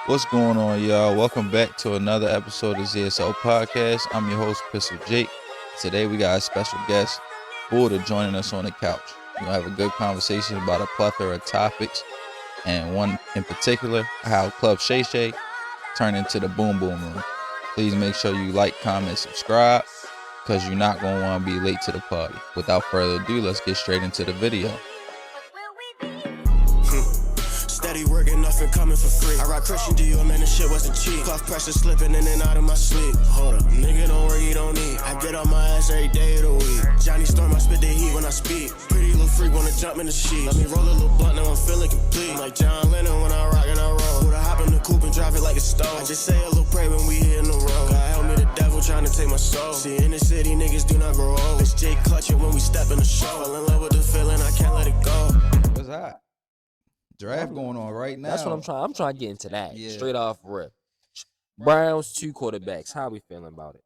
What's going on, y'all? Welcome back to another episode of Z.S.L podcast. I'm your host, Pistol Jake. Today we got a special guest, BUUDA, joining us on the couch. We're going to have a good conversation about a plethora of topics, and one in particular, how Club Shay Shay turned into the Boom Boom Room. Please make sure you like, comment, subscribe, because you're not going to want to be late to the party. Without further ado, let's get straight into the video. Steady working, nothing coming for free. I rock Christian Dior, man, this shit wasn't cheap. Puff pressure slipping in and out of my sleep. Hold up, nigga, don't worry, you don't need. I get on my ass every day of the week. Johnny Storm, I spit the heat when I speak. Pretty little freak, wanna jump in the sheet. Let me roll a little blunt, now I'm feeling complete. I'm like John Lennon when I rock and I roll. Woulda hop in the coupe and drive it like a stone. I just say a little prayer when we hit in the road. God help me, the devil trying to take my soul. See, in the city, niggas do not grow old. It's Jake clutching when we step in the show. Fell in love with the feeling, I can't let it go. What's that? Draft going on right now. That's what I'm trying. I'm trying to get into that Yeah. straight off rip. Browns 2 quarterbacks. How we feeling about it?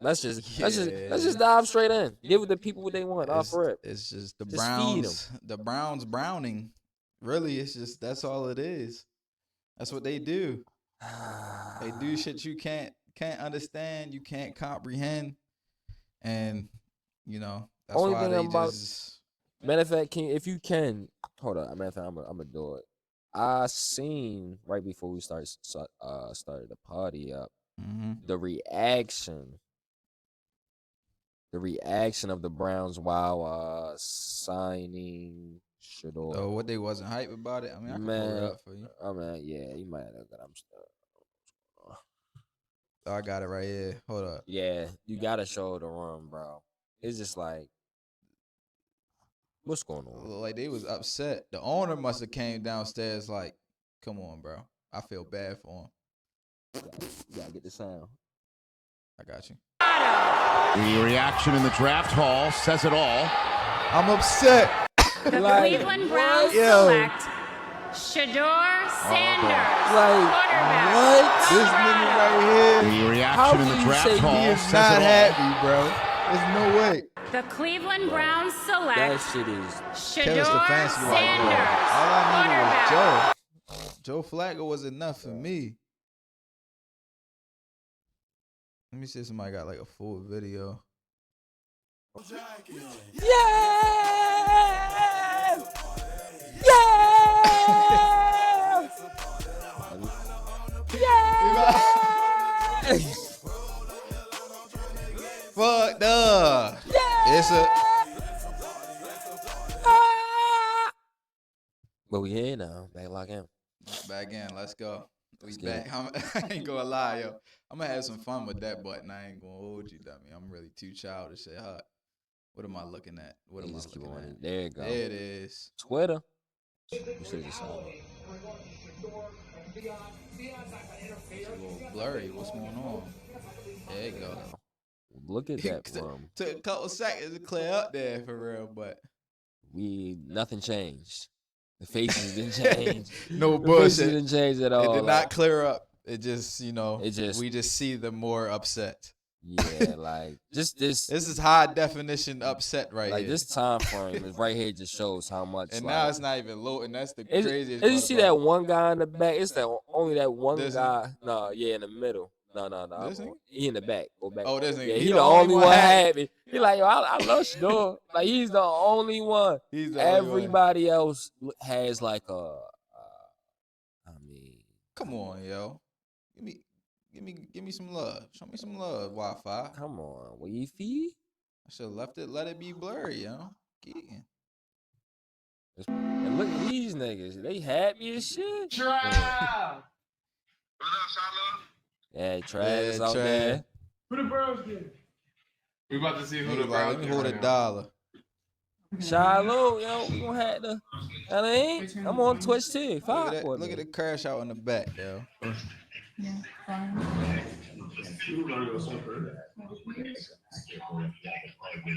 Let's just dive straight in. Give the people what they want off rip. It's just the Just feed Browns. The Browns browning. Really, it's just that's all it is. That's what they do. They do shit you can't understand, you can't comprehend, and you know that's Only why thing they I'm about- just. Matter of fact, if you can, hold on. Matter of fact, I'm gonna do it. I seen right before we started the party up Mhm. the reaction of the Browns while signing Shador. Oh, what they wasn't hype about it. I mean, I can pull it up for you. I mean, yeah, you might have got. I'm stuck. Oh, I got it right here. Hold up. Yeah, you gotta show the room, bro. It's just like, what's going on? Like they was upset. The owner must have came downstairs like, "Come on, bro. I feel bad for him." You gotta get the sound. I got you. The reaction in the draft hall says it all. I'm upset. The Like, Cleveland Browns Yo. select Shador Sanders, Like, quarterback. what? This nigga right here, The How reaction in can the you draft say hall he is says not it all. happy, bro. There's no way. The Cleveland Browns select That shit is. Shador Kevin Stefanski like, Sanders, bro, all I quarterback. needed was Joe. Joe Flacco was enough for me. Let me see if somebody got like a full video. Yeah! Yeah! Yeah! Fuck duh. It's a But we here now. Back lock in. back in. Let's go. We get back. I ain't gonna lie, yo. I'm gonna have some fun with that button. I ain't gonna hold you, dummy. I'm really too childish. Say, huh? What am I looking at? What am I Just keep looking on at? it. There you go. There it is. Twitter. You should just saw it. It's a little blurry. What's going on? There you go. Look at that room. Took a couple seconds to clear up there for real, but Nothing changed. The faces didn't change. no The faces bullshit. didn't change at all. It did like, not clear up. It just, we just see the more upset. Yeah, like just this. This is high definition upset right Like here. this time frame is right here just shows how much. And like, now it's not even loading. That's the Is, craziest. did you part see about that it. one guy in the back? It's that only that one This guy. No, yeah, in the middle. No. This nigga? He in the back. Go back. Oh, this nigga. Yeah, he the only one happy. He like, yo, I love Shador. Like he's the only one. He's the only one. Everybody else has like a. I mean, Come on, yo. Give me some love. Show me some love, Wi-Fi. come on, Wi-Fi. I should have left it. Let it be blurry, yo. Geeking. And look at these niggas. They happy as shit. Trial. Yeah, Travis Yeah, out Trav. there. Who the Browns get? We about to see who Niggas the like, Browns let me get hold right a now. dollar. Shiloh, yo, we gonna have to. I mean, I'm on Twitch too. Look Fuck at that. with Look me. at the crash out in the back, yo.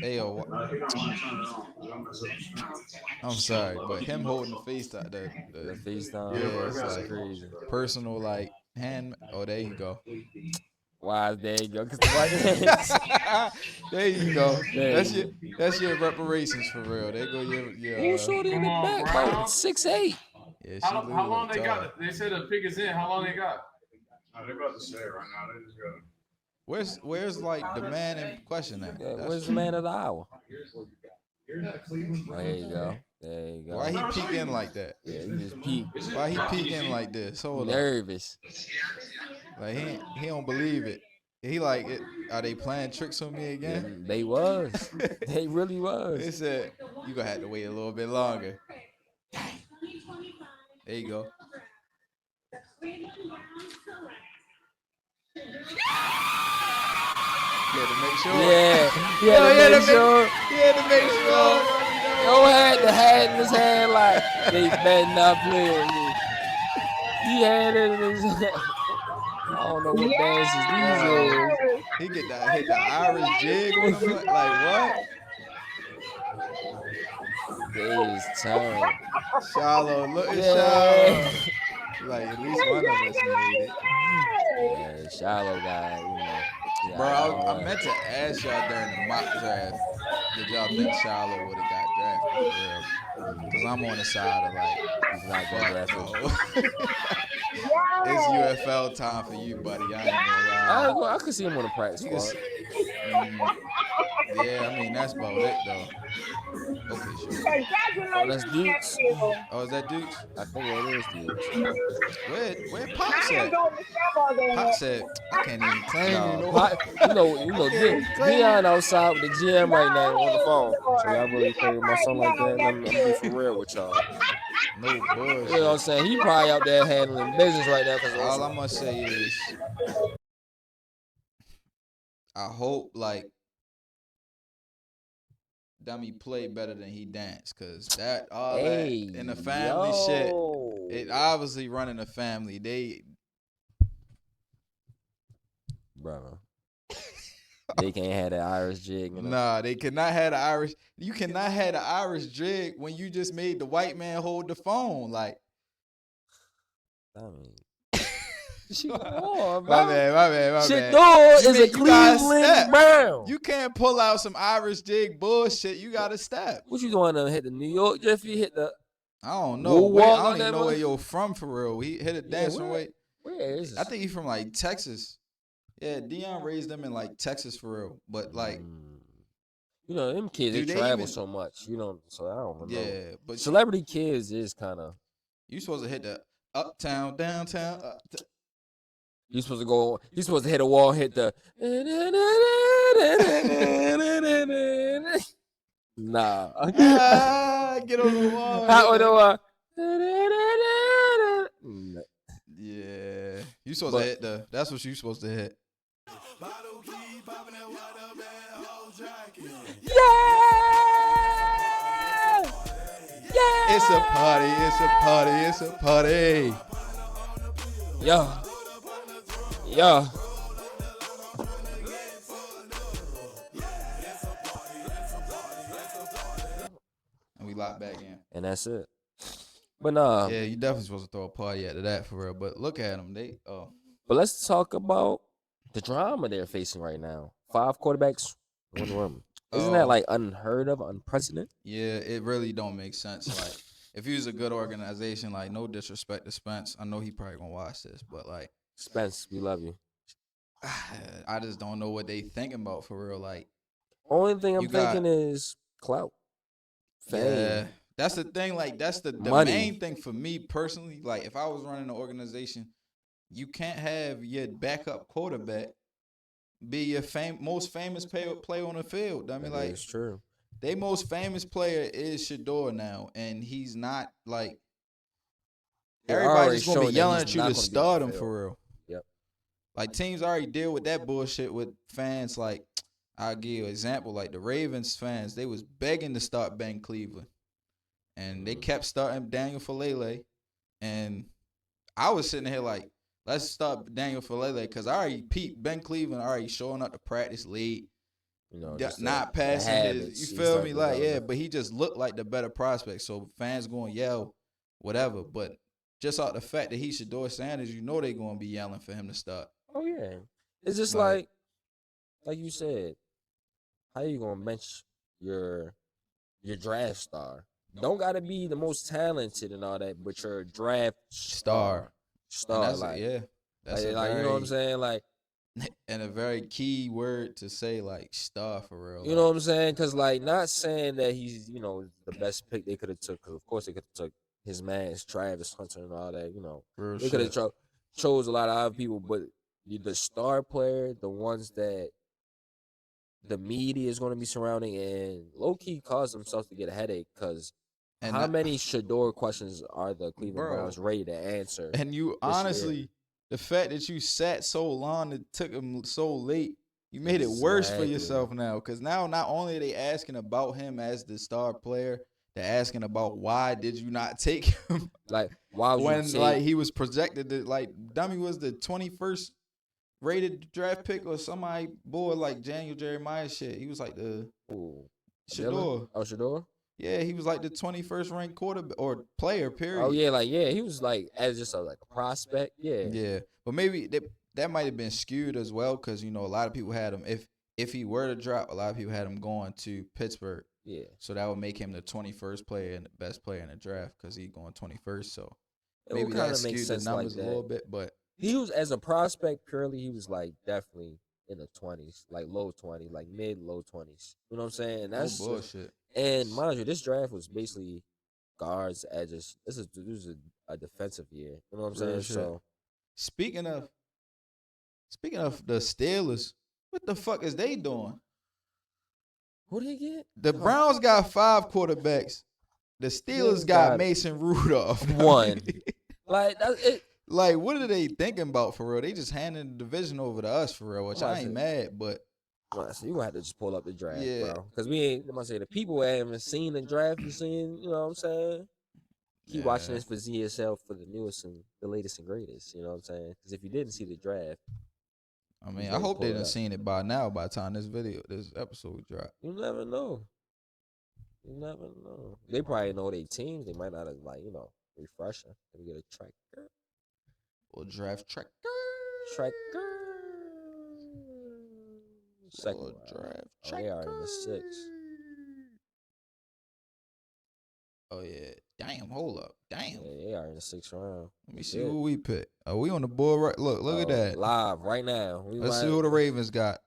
Hey, yo. I'm sorry, but him holding the face, The the FaceTime, yeah, it's that's like crazy. personal, like hand. Oh, there you go. Why? There you go. Cause the white hands. There you go. There That's you your reparations for real. There go your Who's shorty in the Come on, back, bro? Browns. 6'8". Yeah, she How literally long they tall. got? They said the pick is in. How long they got? They're about to say it right now. They just got Where's like the man in question at? Yeah, That's- where's the man of the hour? Oh, there you go. There you go. Why he peeking like that? Yeah, he just peeked. Why he peeking like this? Hold on. Nervous. Like he don't believe it. He like it. Are they playing tricks on me Yeah, again? they was. They really They was. said you gonna have to wait a little bit longer. There you go. He had to make sure. Yeah, he Yo, had to make sure. He had to make sure. Yo had the hat in his hand like they better not play with me. He had it in his hand. I don't know what dances these is. He get that hit the Irish jig on him like what? They is terrible. Shallow, look at Yeah. Shallow. Like at least one of us made it. Yeah, shallow guy, you know. Yeah, Bro, all I right. meant to ask y'all during the mock draft, did y'all think Shallow would have got drafted for real? Because I'm on the side of like, He's not getting fuck drafted. no. It's UFL time for you, buddy. I ain't gonna lie. I could see him on the practice You squad. Yeah, I mean, that's about it, though. Okay, sure. Oh, that's Dukes. Oh, is that Dukes? I think it is Dukes. Where Pops at? Pop said, I can't even claim you No, no Pot, Dion outside with the GM right now on the phone. So y'all really play with my son like that? And I'm be for real with y'all. No You know what I'm bullshit. saying? He probably out there handling business right now. Cause All I'm gonna say is, I hope like Dummy play better than he danced, cause that all that in the family shit. It obviously running the family. Brother. They can't have that Irish jig. You know? Nah, they cannot have the Irish. You cannot have the Irish jig when you just made the white man hold the phone. Like, I mean, on, my bad. Shador is a You gotta Cleveland step. Brown. You can't pull out some Irish jig bullshit. You gotta step. What you doing to hit the New York Jiffy? Hit the I don't know. Woo I walk don't on even that know where one? you're from for real. He hit a dance from way. where is this? I think he's from like Texas. Yeah, Dion raised them in like Texas for real. But like, you know, them kids Do they they travel even- so much. You know, so I don't know. yeah, but Celebrity kids is kind of. you supposed to hit the uptown, downtown. You supposed to go. You supposed to hit a wall. Hit the. Nah. Get on the wall. Hot on the wall. Yeah, you supposed But- to hit the. That's what you supposed to hit. Yeah! It's a party. It's a party. It's a party. Yeah. Yeah. And we lock back in. And that's it. But nah. Yeah, you definitely supposed to throw a party after that for real. But look at them. But let's talk about the drama they're facing right now. 5 quarterbacks, 1 room. Isn't that like unheard of, unprecedented? Yeah, it really don't make sense. Like, if he was a good organization, like, no disrespect to Spence. I know he probably gonna watch this, but like, Spence, we love you. I just don't know what they thinking about for real. Like, Only thing I'm You got- thinking is clout. Fame. yeah, that's the thing. Like, that's the Money. main thing for me personally. Like, if I was running an organization, you can't have your backup quarterback be your most famous player on the field. I mean, That like, is true. their most famous player is Shador now, and he's not like They're everybody's already just gonna showing be that yelling he's at you not to gonna be on start the him field. for real. Yep. Like, teams already deal with that bullshit with fans. Like, I'll give you an example. Like, the Ravens fans, they was begging to start Ben Cleveland, and they kept starting Daniel Falele, and I was sitting here like, let's start Daniel Falele because I already peeped Ben Cleveland already showing up to practice late. You know, Not passing his, you feel me? Like, yeah, but he just looked like the better prospect. So fans going to yell, whatever. But just off the fact that he's Shador Sanders, you know they going to be yelling for him to start. Oh yeah. It's just Like- like you said, how you gonna bench your draft star? don't gotta be the most talented and all that, but you're a draft Star. And that's like, that's a like very, you know what I'm saying, like. and a very key word to say, like, star for real. You know what I'm saying? Because, like, not saying that he's, the best pick they could have took. Cause of course, they could have took his man, Travis Hunter, and all that. Real They could have shit. chose a lot of other people, but the star player, the ones that the media is going to be surrounding, and low key cause themselves to get a headache. Because And how many Shador questions are the Cleveland Bro. Browns ready to answer? And you year. honestly, the fact that you sat so long, it took him so late, you made it worse for Exactly. yourself now. Because now not only are they asking about him as the star player, they're asking about why did you not take him Like, why would when you take? like he was projected to, like, dummy was the 21st rated draft pick or somebody boy like Daniel Jeremiah shit. He was like the Ooh, Shador. Oh, Shador. Yeah, he was like the 21st ranked quarterback or player. Period. Oh yeah, he was like as just a prospect. Yeah. Yeah, but maybe that might have been skewed as well because a lot of people had him. If he were to drop, a lot of people had him going to Pittsburgh. Yeah. So that would make him the 21st player and the best player in the draft because he's going 21st. So It maybe would that kinda make skewed the sense like numbers a that. little bit. But He was as a prospect purely. He was like definitely in the 20s, like low 20s, like mid low 20s. You know what I'm saying? And that's no bullshit. and mind you, this draft was basically guards, edges. This was a defensive year. You know what I'm saying? Real shit. So Speaking of the Steelers, what the fuck is they doing? who did he get? The Browns got 5 quarterbacks. The Steelers got Mason Rudolph. One. Like that's it. Like, what are they thinking about for real? They just handing the division over to us for real, which I ain't mad, but So you gonna have to just pull up the draft, Yeah. bro. Because we ain't. I'm gonna say the people who haven't seen the draft. You seen? You know what I'm saying? Keep watching Yeah. this for Z.S.L for the newest and the latest and greatest. You know what I'm saying? Because if you didn't see the draft, I mean, Just I gotta hope they pull it done up. seen it by now. By the time this episode drop, you never know. You never know. They probably know their teams. They might not have refresher. Let me get a tracker. we'll draft tracker. Second We'll round. draft Oh, they are in the 6. Oh yeah, damn. Hold up, damn. Yeah, they are in the 6th round. Let me see who we pick. Oh, we on the board right? Look at that. Live right now. Let's see who the Ravens got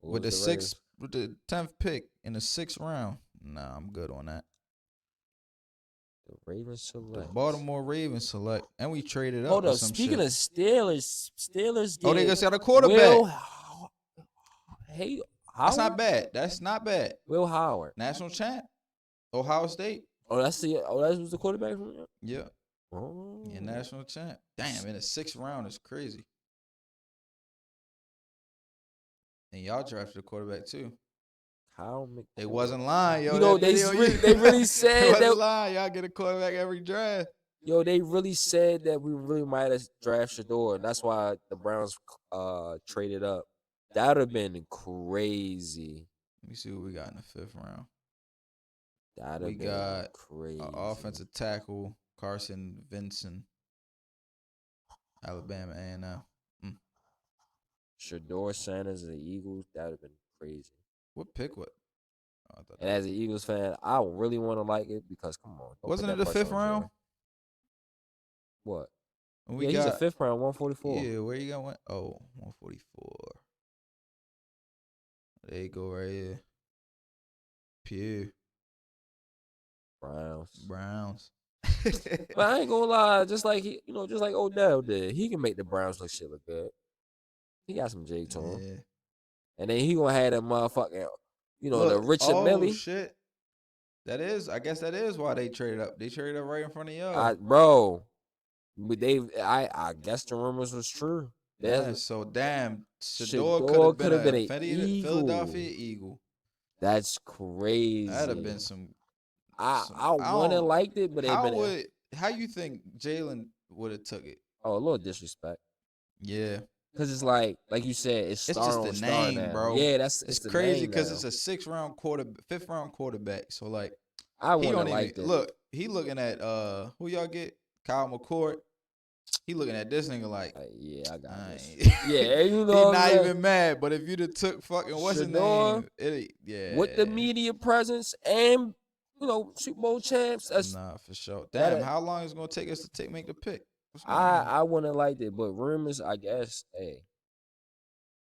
with Who's the Ravens? 6th, with the 10th pick in the 6th round. Nah, I'm good on that. The Ravens The select. Baltimore Ravens select, and we traded up. Hold or up. some Speaking shit. of Steelers, Oh, they get just got a quarterback. Hey, That's not Howard? bad. That's not bad. Will Howard. National champ, Ohio State. Oh, that was the quarterback from there? Yeah, Oh. yeah, national champ. Damn, in the 6th round is crazy. And y'all drafted a quarterback too. They wasn't lying, yo. You know, That video, they really said they wasn't that. lying. Y'all get a quarterback every draft. Yo, they really said that we really might have drafted Shador, and that's why the Browns traded up. That would have been crazy. Let me see what we got in the 5th round. That We would have been got crazy. Offensive tackle Carson Vincent, Alabama A&M. Shador Sanders and the Eagles, that would have been crazy. What pick? What? Oh, I thought And as an Eagles fan, I really want to like it because come on. don't put wasn't it that the pressure 5th on round? Jerry. What? And Yeah, he's a 5th round, 144. Yeah, where you got one? Oh, 144. There you go, right here. Pew. Browns. But I ain't gonna lie, just like Odell did, he can make the Browns look shit look good. He got some jig to him, Yeah. and then he gonna have that motherfucking, the Look, Richard Millie. Shit. I guess that is why they traded up. They traded up right in front of y'all. Bro, but I guess the rumors was true. Yeah, so damn, Shador Shador could have been an a Eagle. Philadelphia Eagle. That's crazy. That'd have been some. I wouldn't have liked it, but How you think Jalen would have took it? a little disrespect. Yeah, Because it's like you said, it's it's star just on the star name, now. bro. Yeah, it's the crazy name because now. it's a 5th round quarterback. So like, I he wouldn't don't have liked even it. look. He looking at who y'all get? Kyle McCord. He looking at this nigga like, yeah, I got this. ain't- Yeah, you he know, not even mad. But if you'd have took fucking what's his Shador, name? Yeah, with the media presence and Super Bowl champs. That's Nah, for sure. that- Damn, how long is it gonna take us to make the pick? What's going I on? I wouldn't like it, but rumors, I guess, hey,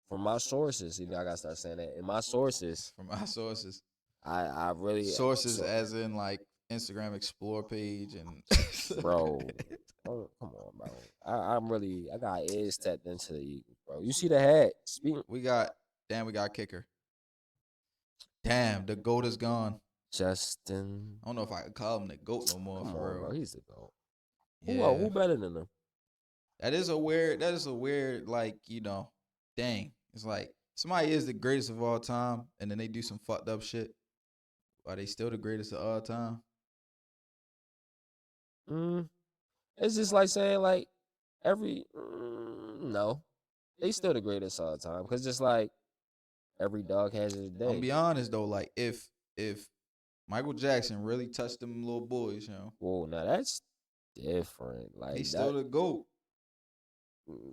from my sources, I gotta start saying that. In my sources, From my sources. I really Sources as in like Instagram Explore page and bro. Come on, bro. I got ears tapped into the Eagles, bro. You see the hat? we got kicker. Damn, the GOAT is gone. Justin. I don't know if I could call him the GOAT no more Come for on, real. bro. He's the GOAT. Yeah. Who better than him? That is a weird, like, dang. It's like somebody is the greatest of all time and then they do some fucked up shit. Are they still the greatest of all time? It's just like saying like no, they still the greatest all the time because just like every dog has his day. I'm gonna be honest though, like if Michael Jackson really touched them little boys, Whoa, now that's different. Like he's still the GOAT.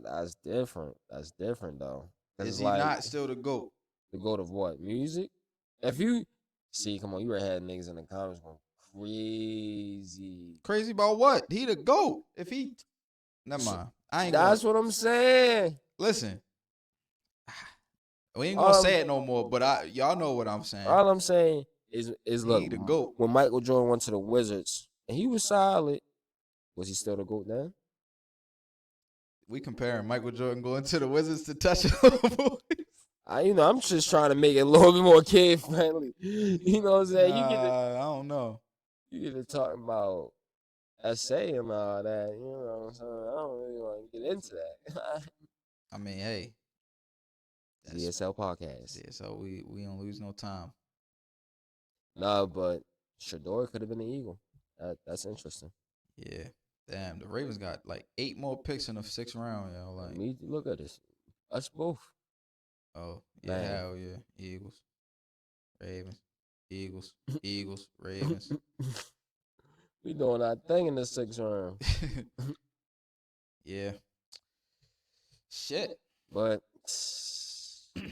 That's different. That's different though. Is he not still the GOAT? The GOAT of what? Music? If you see, come on, you were had niggas in the comments going crazy. Crazy about what? He the GOAT. If he, never mind. I ain't. That's what I'm saying. Listen, we ain't gonna say it no more. But y'all know what I'm saying. All I'm saying is look, he the GOAT. When Michael Jordan went to the Wizards and he was solid, was he still the GOAT then? We comparing Michael Jordan going to the Wizards to touch little boys. I'm just trying to make it a little bit more kid friendly. You know what I'm saying? I don't know. You get to talking about essay and all that. You know what I'm saying? I don't really want to get into that. I mean, hey. Z.S.L podcast. Yeah, so we don't lose no time. No, but Shador could have been the Eagle. That's interesting. Yeah. Damn, the Ravens got like 8 more picks in the 6th round, yo. Like, Look at this. Us both. Oh, yeah, Man. hell yeah. Eagles, Ravens, Eagles, Ravens. We doing our thing in the 6th round. Yeah. Shit. But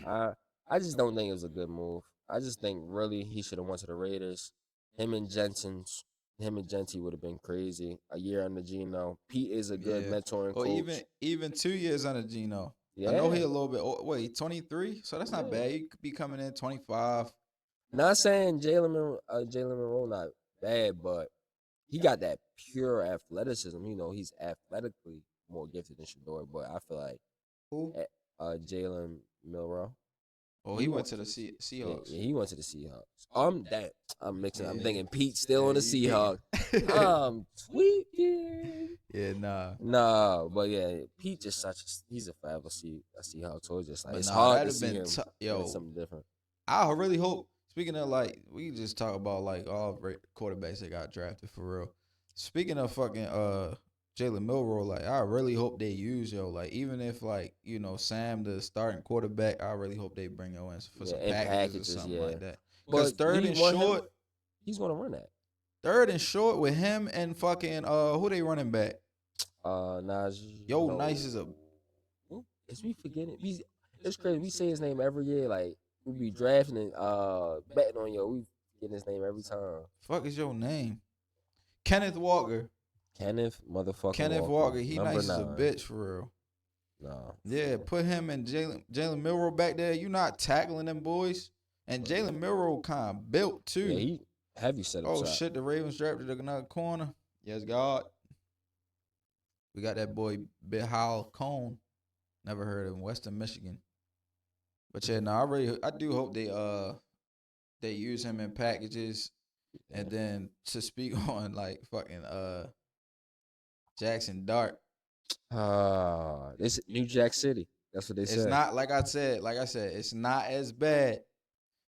I just don't think it was a good move. I just think really he should have went to the Raiders. Him and Genty would have been crazy. A year under Geno. Pete is a good mentoring coach. Or even 2 years under Geno. Yeah. I know he a little bit old. Wait, 23? So that's not bad. You could be coming in 25. Not saying Jalen Monroe not bad, but he got that pure athleticism. He's athletically more gifted than Shador, but I feel like Who? Jalen Monroe. Oh, he went to the Seahawks. Yeah, he went to the Seahawks. I'm mixing. I'm thinking Pete still on the you Seahawks. I'm tweaking. Yeah, nah. No, but yeah, Pete just he's a forever Seahawks. So it's just like But it's nah, hard to that'd see been him doing something different. I really hope. Speaking of like, we just talk about like all quarterbacks that got drafted for real. Speaking of fucking Jalen Milroe, like I really hope they use like even if like Sam the starting quarterback, I really hope they bring in for some packages or something like that. Because third and short, he's gonna run that. Third and short with him and fucking who they running back? Najee. Nice is a. Is we forgetting? It's crazy. We say his name every year. Like we be drafting and betting on we get his name every time. Fuck is your name? Kenneth Walker. Kenneth Walker. He Number nice 9. as a bitch for real. No. Yeah, put him and Jalen Milroe back there. You not tackling them boys. And Jalen Milroe kind of built too. Yeah, he heavy set up. Oh shit, the Ravens drafted another corner. Yes, God. We got that boy Bihal Cone. Never heard of him. Western Michigan. But yeah, no, I do hope they use him in packages. And then to speak on like fucking Jackson Dart. This New Jack City. That's what they said. It's not like I said, it's not as bad.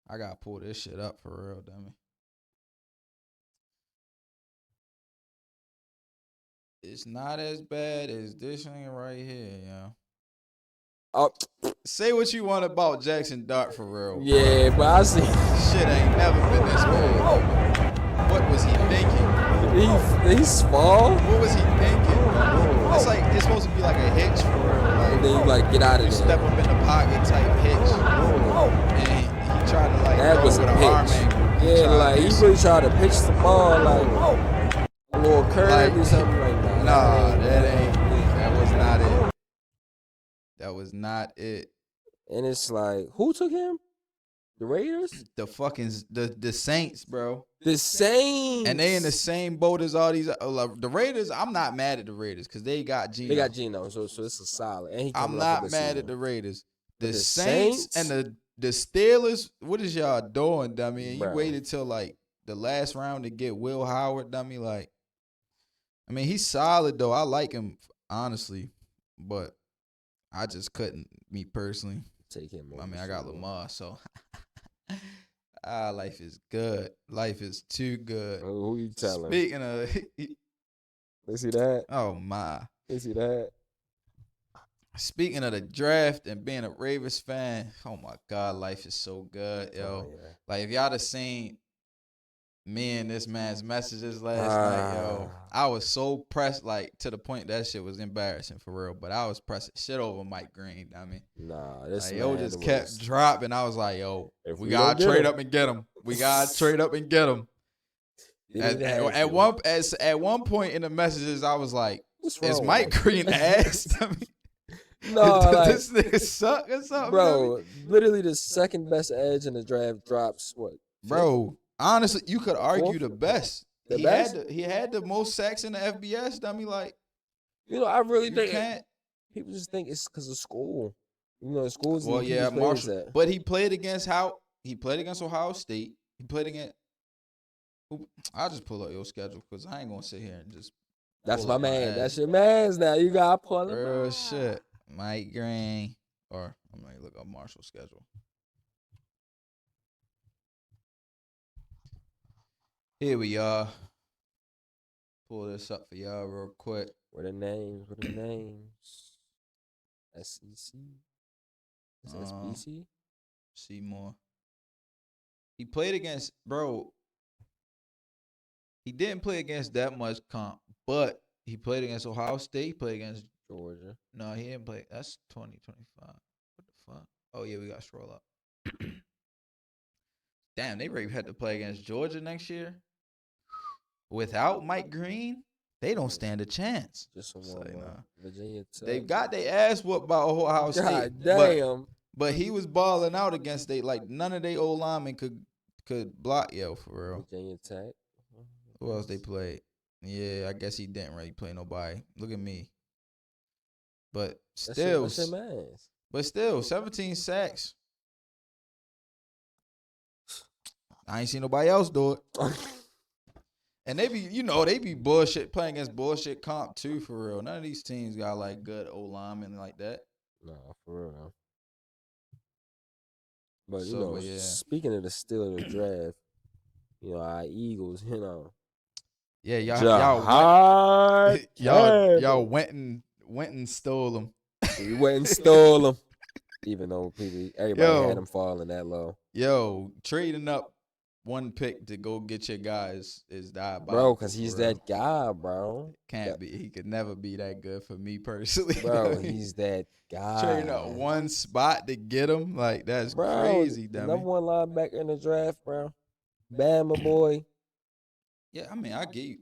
I gotta pull this shit up for real, dummy. It's not as bad as this thing right here, yo. Say what you want about Jackson Dart for real. Yeah, but I see. Shit ain't never been this bad. What was he thinking? He's small. What was he thinking? It's like it's supposed to be like a hitch for real. Like, and then you like get out of there. Step up in the pocket type hitch. And he tried to like that go was with a an arm pitch. angle. Yeah, Try like to he do really tried to pitch the ball like a little curve or something like that. Nah, that was not it. That was not it. And it's like, who took him? The Raiders? The Saints, bro. The Saints. And they in the same boat as all these. The Raiders, I'm not mad at the Raiders because they got Geno. They got Geno, so it's a solid. And he I'm not mad at the Raiders. The the Saints Saints? and the Steelers, what is y'all doing, dummy? And you Bro. waited till like the last round to get Will Howard, dummy. Like, I mean, he's solid though. I like him honestly, but I just couldn't, me personally. Take him. I mean, I got Lamar, so life is good. Life is too good. Who you telling? Speaking of, They see that? oh my. They see that? Speaking of the draft and being a Ravens fan, oh my God, life is so good, yo. Oh, yeah. Like if y'all have seen me and this man's messages last night, yo, I was so pressed, like to the point that shit was embarrassing for real. But I was pressing shit over Mike Green. I mean, this like, yo just kept dropping. I was like, yo, we gotta don't get trade him. up and get him. We gotta trade up and get him. At one point in the messages, I was like, What's wrong is with Mike him? Green ass? I mean, No, does like, this nigga suck or something? bro, literally the second best edge in the draft drops what? Bro, honestly, you could argue the best. The best? He had the most sacks in the FBS. Dummy, like I really you think can't. people just think it's because of school. Schools. Well, yeah, Marshall, That. but he played against Ohio State. He played against. I'll just pull up your schedule because I ain't gonna sit here and just. That's pull my up man. ass. That's your man's now. You got to pull him. Real shit. Mike Green, or I'm gonna look up Marshall's schedule. Here we are. Pull this up for y'all real quick. What are the names? SEC? Is it SBC? Seymour. He played against, bro. He didn't play against that much comp, but he played against Ohio State. He played against Georgia. No, he didn't play. That's 2025. What the fuck? Oh, yeah, we got to scroll up. Damn, they really had to play against Georgia next year. Without Mike Green, they don't stand a chance. Just some Say, more. nah. Virginia Tech. They got their ass whooped by Ohio State. God damn. But he was balling out against like none of their old linemen could block for real. Virginia Tech. Who else they played? Yeah, I guess he didn't really play nobody. Look at me. But still, That's your man's. But still, 17 sacks. I ain't seen nobody else do it. And they be bullshit playing against bullshit comp too, for real. None of these teams got like good old linemen like that. No, for real. No. But yeah. Speaking of the steal of the draft, our Eagles, Yeah, y'all went and stole them. We went and stole them. Even though everybody had them falling that low. Yo, trading up one pick to go get your guys is diabolical. Bro, because he's that guy, bro. Can't be. He could never be that good for me personally. Bro, he's that guy. Trading up one spot to get him, like, that's crazy, dummy. Number one linebacker in the draft, bro. Bama boy. Yeah, I mean, I get you.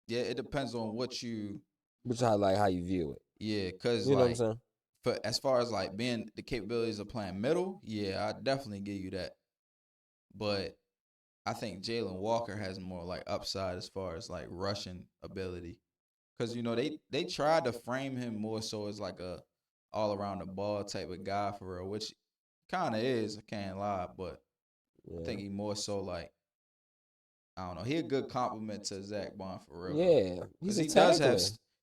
It depends on what you. How you view it. Yeah, because you know what I'm saying. For as far as like being the capabilities of playing middle, yeah, I definitely give you that. But I think Jalen Walker has more like upside as far as like rushing ability, because they tried to frame him more so as like a all around the ball type of guy for real, which kind of is. I can't lie, but I think he more so like. I don't know. He a good compliment to Zach Bond for real. Yeah, because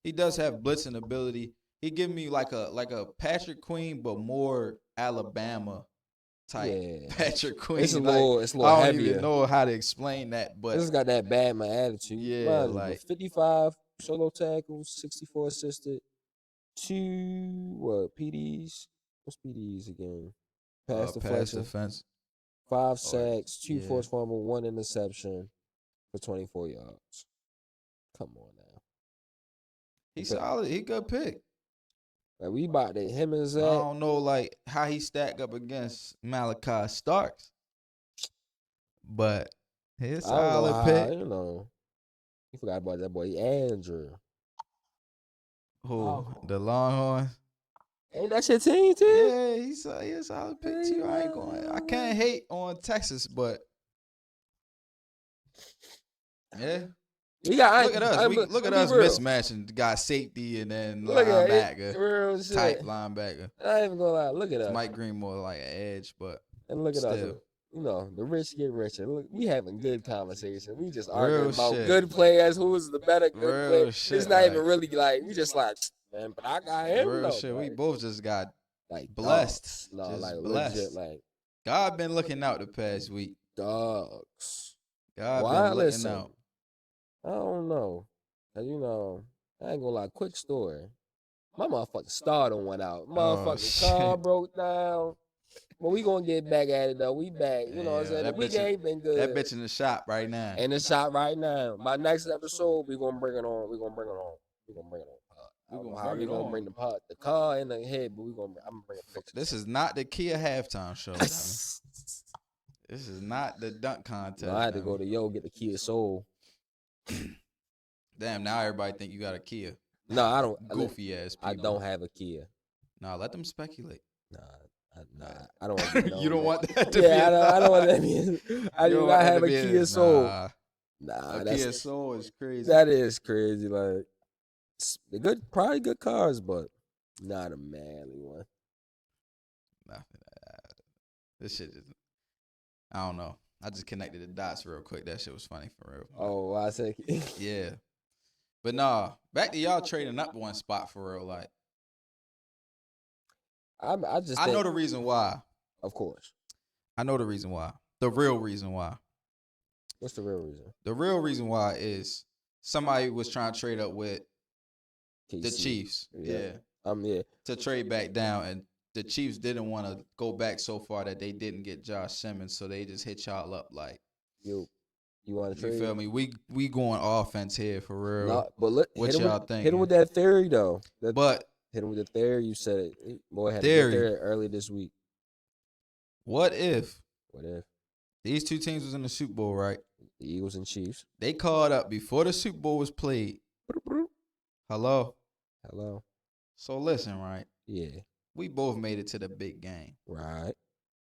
he does have blitzing ability. He give me like a Patrick Queen, but more Alabama type Patrick Queen. It's a little I don't heavier. even know how to explain that, but this got that Bama attitude. Yeah, like 55 solo tackles, 64 assisted, 2 PDs. What's PDs again? Pass defense. 5 sacks, 2 forced fumble, 1 interception for 24 yards. Come on now. He's solid. He good pick. Like we about to him and Zach. I don't know like how he stack up against Malachi Starks. but his I ain't gonna solid lie, pick. you know. You forgot about that boy Andrew. Who? The Longhorns? Ain't that your team too? Yeah, he's a solid pick too. I can't hate on Texas, but yeah. Look at us. Look at us mismatching. Got safety and then Look at linebacker, it. Real shit. type linebacker. I ain't even gonna lie. Look at us. Mike Green more like an edge, but And look at us. still. You know, the rich get richer. Look, we having good conversation. We just Real arguing about shit. good players. Who's the better good Real player? shit, It's not even like- really like we just like, man. But I got him. Real though, shit. We like, both just got like blessed. dogs. No, Just like blessed. legit, like God been looking out the past week. dogs. God Why been looking listen? out. I don't know. 'Cause, you know, I ain't gonna lie. Quick story. My motherfucking starter went out. Motherfucking car shit. broke down. But we gonna get back at it though. We back. You know what I'm Yeah, saying? The that week bitch- ain't been good. That bitch in the shop right now. In the shop right now. By next episode, we gonna bring it on. We gonna bring it on. We gonna bring it on. I don't know how we gonna bring the car in the head, but I'm gonna bring a picture. This is not the Kia halftime show. Dummy. This is not the dunk contest. No, I had to dummy. go to get the Kia Soul. Damn, now everybody think you got a Kia. No, I don't. Goofy ass people. I don't have a Kia. Nah, let them speculate. Nah, I don't want to You don't want that to be. Yeah, I don't want that to be. I You do don't not want that have to a be Kia Soul. Nah, Nah, a that's Kia Soul is crazy. that is crazy. Like, they're good, probably good cars, but not a manly one. Nothing. This shit is. I don't know. I just connected the dots real quick. That shit was funny for real. Oh, I said, Yeah. But nah, back to y'all trading up one spot for real. Like, I just I think, know the reason why. of course. I know the reason why. The real reason why. What's the real reason? The real reason why is somebody was trying to trade up with the KC. Chiefs. Yeah. Yeah. To trade back down. And the Chiefs didn't want to go back so far that they didn't get Josh Simmons. So they just hit y'all up like, You want to trade? you feel me? We going offense here for real. No, but look, What hit him y'all with, thinking? hit him with that theory though. But hit him with the theory. You said it. Boy had a Theory. good theory early this week. what if What if these two teams was in the Super Bowl, right? the Eagles and Chiefs? They called up before the Super Bowl was played. Hello? Hello. So listen, right? Yeah. We both made it to the big game. Right.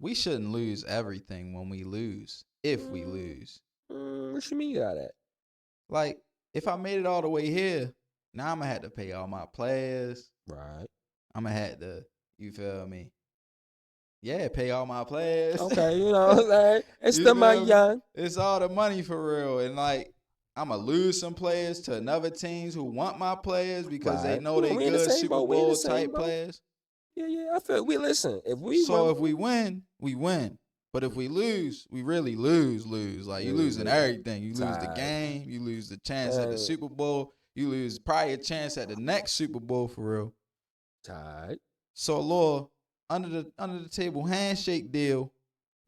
We shouldn't lose everything when we lose, if we lose. What you mean you got that? Like, if I made it all the way here, now I'm going to have to pay all my players. Right. I'm going to have to, you feel me? Yeah, pay all my players. Okay, you know what I'm saying? It's You still my feel me? young. It's all the money for real. And, like, I'm going to lose some players to another teams who want my players because they Right. know they We in the good same Super boat. We in the Bowl same type boat. players. Yeah. I feel we listen. If we So if we win, we win. But if we lose, we really lose. Like, you losing everything. You lose the Tied. game. You lose the chance at the Super Bowl. You lose probably a chance at the next Super Bowl for real. tied. So, Lord, under the table handshake deal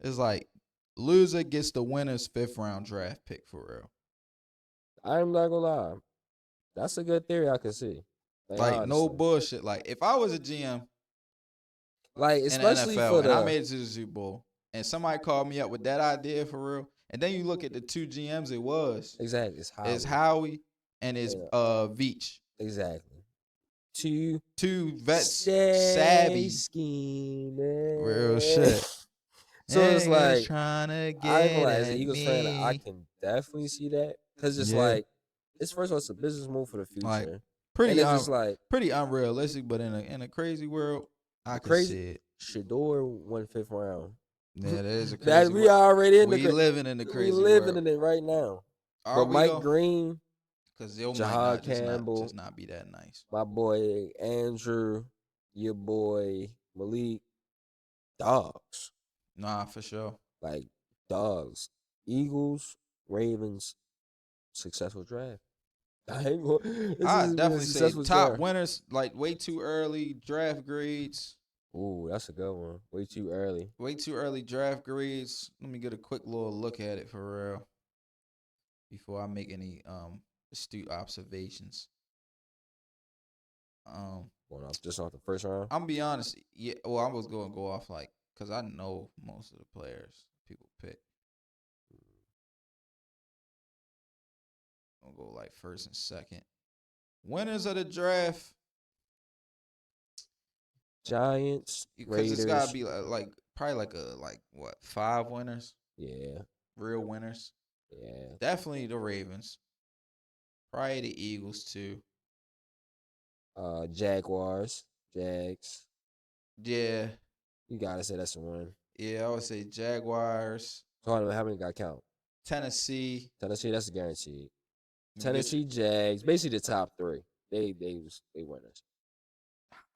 is like loser gets the winner's 5th round draft pick for real. I'm not gonna lie. That's a good theory I can see. Like no honestly. bullshit. Like if I was a GM Like in the especially NFL for and I the made it to the Super Bowl and somebody called me up with that idea for real, and then you look at the two GMs it was. exactly It's Howie and it's Veach. exactly. Two vets savvy. scheming. Real shit. So it's like trying to I ain't get gonna lie, as an at Eagles fan, I me. can definitely see that because it's Yeah. like it's first of all it's a business move for the future. Like, and Pretty it's just like pretty unrealistic, but in a crazy world, I can crazy- see it. Shador won 5th round. Yeah, that is a That crazy we world. already in We the living in the we crazy living world. in it right now. Are But we Mike though? Green, Because they might Jahad not Campbell. just not be that nice. my boy Andrew, your boy Malik, dogs. Nah, for sure. Like dogs. Eagles, Ravens, successful draft. I ain't gonna, this I has been a definitely say successful top draft. winners like way too early draft grades. Ooh, that's a good one. Way too early. Way too early draft grades. Let me get a quick little look at it for real before I make any astute observations. Going off just off the first round. I'm gonna be honest. Yeah, well, I was going to go off like because I know most of the players people pick. go like first and second. Winners of the draft, Giants, because it's gotta Raiders. be probably like what 5 winners, Yeah, real winners. yeah. Definitely the Ravens. Probably the Eagles too. Jaguars, Jags. Yeah, You gotta say that's a win. yeah. I would say Jaguars, So how many got count? Tennessee. Tennessee, that's guaranteed. You get- Tennessee, Jags, basically the top 3. They winners.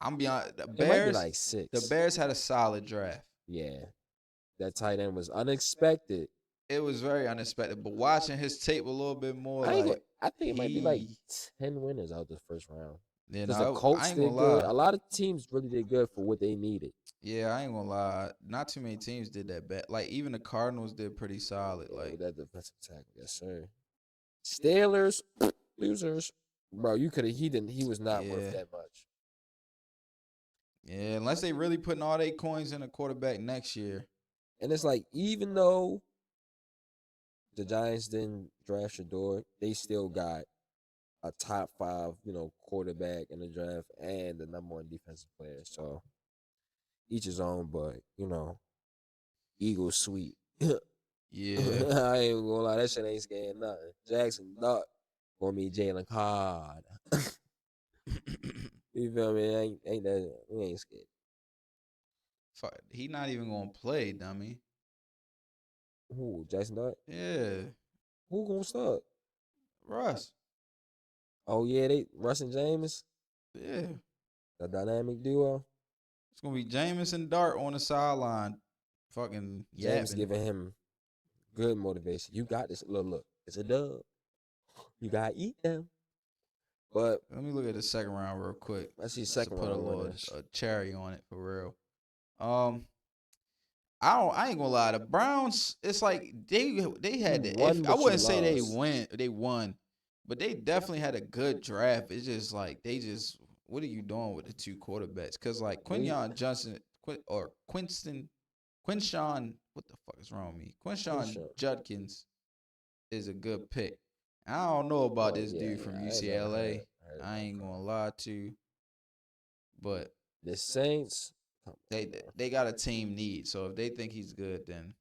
I'm beyond the It might be Bears. like 6. The Bears had a solid draft. Yeah, that tight end was unexpected. It was very unexpected, but watching his tape a little bit more, I think it might be like he- 10 winners out the first round. yeah, Because no, the I Colts ain't did gonna good. lie. A lot of teams really did good for what they needed. Yeah, I ain't gonna lie. Not too many teams did that bad. Like even the Cardinals did pretty solid. Yeah, Like with that defensive tackle, yes sir. Steelers, losers, bro. You could have. He was not Yeah. worth that much. yeah, unless they really putting all their coins in a quarterback next year. And it's like even though the Giants didn't draft Shador, they still got a top 5, quarterback in the draft and the #1 defensive player. So each his own, but Eagles sweet. Yeah, I ain't gonna lie, that shit ain't scaring nothing. Jackson Duck for me, Jalen Card. You feel me? Ain't that we ain't scared. fuck, he not even gonna play, dummy. Who, Jackson Duck? Yeah, Who gonna start? Russ. Oh yeah, Russ and James, Yeah, the dynamic duo. it's gonna be Jameis and Dart on the sideline, fucking James yapping. giving him good motivation. You got this. Look, it's a dub. You gotta eat them. But Let me look at the second round real quick. I see Just to second put a round little winners. cherry on it for real. I ain't gonna lie. The Browns, it's like they had You the. won, I but you wouldn't say lost. they won, but they definitely had a good draft. It's just like what are you doing with the 2 quarterbacks? Because like Quinyon Johnson or Quinshawn, what the fuck is wrong with me? Quinshawn Quinshawn. Judkins is a good pick. I don't know about Oh, this yeah, dude from I ain't never UCLA. heard I ain't about gonna lie to you, but the Saints. they got a team need. So if they think he's good, then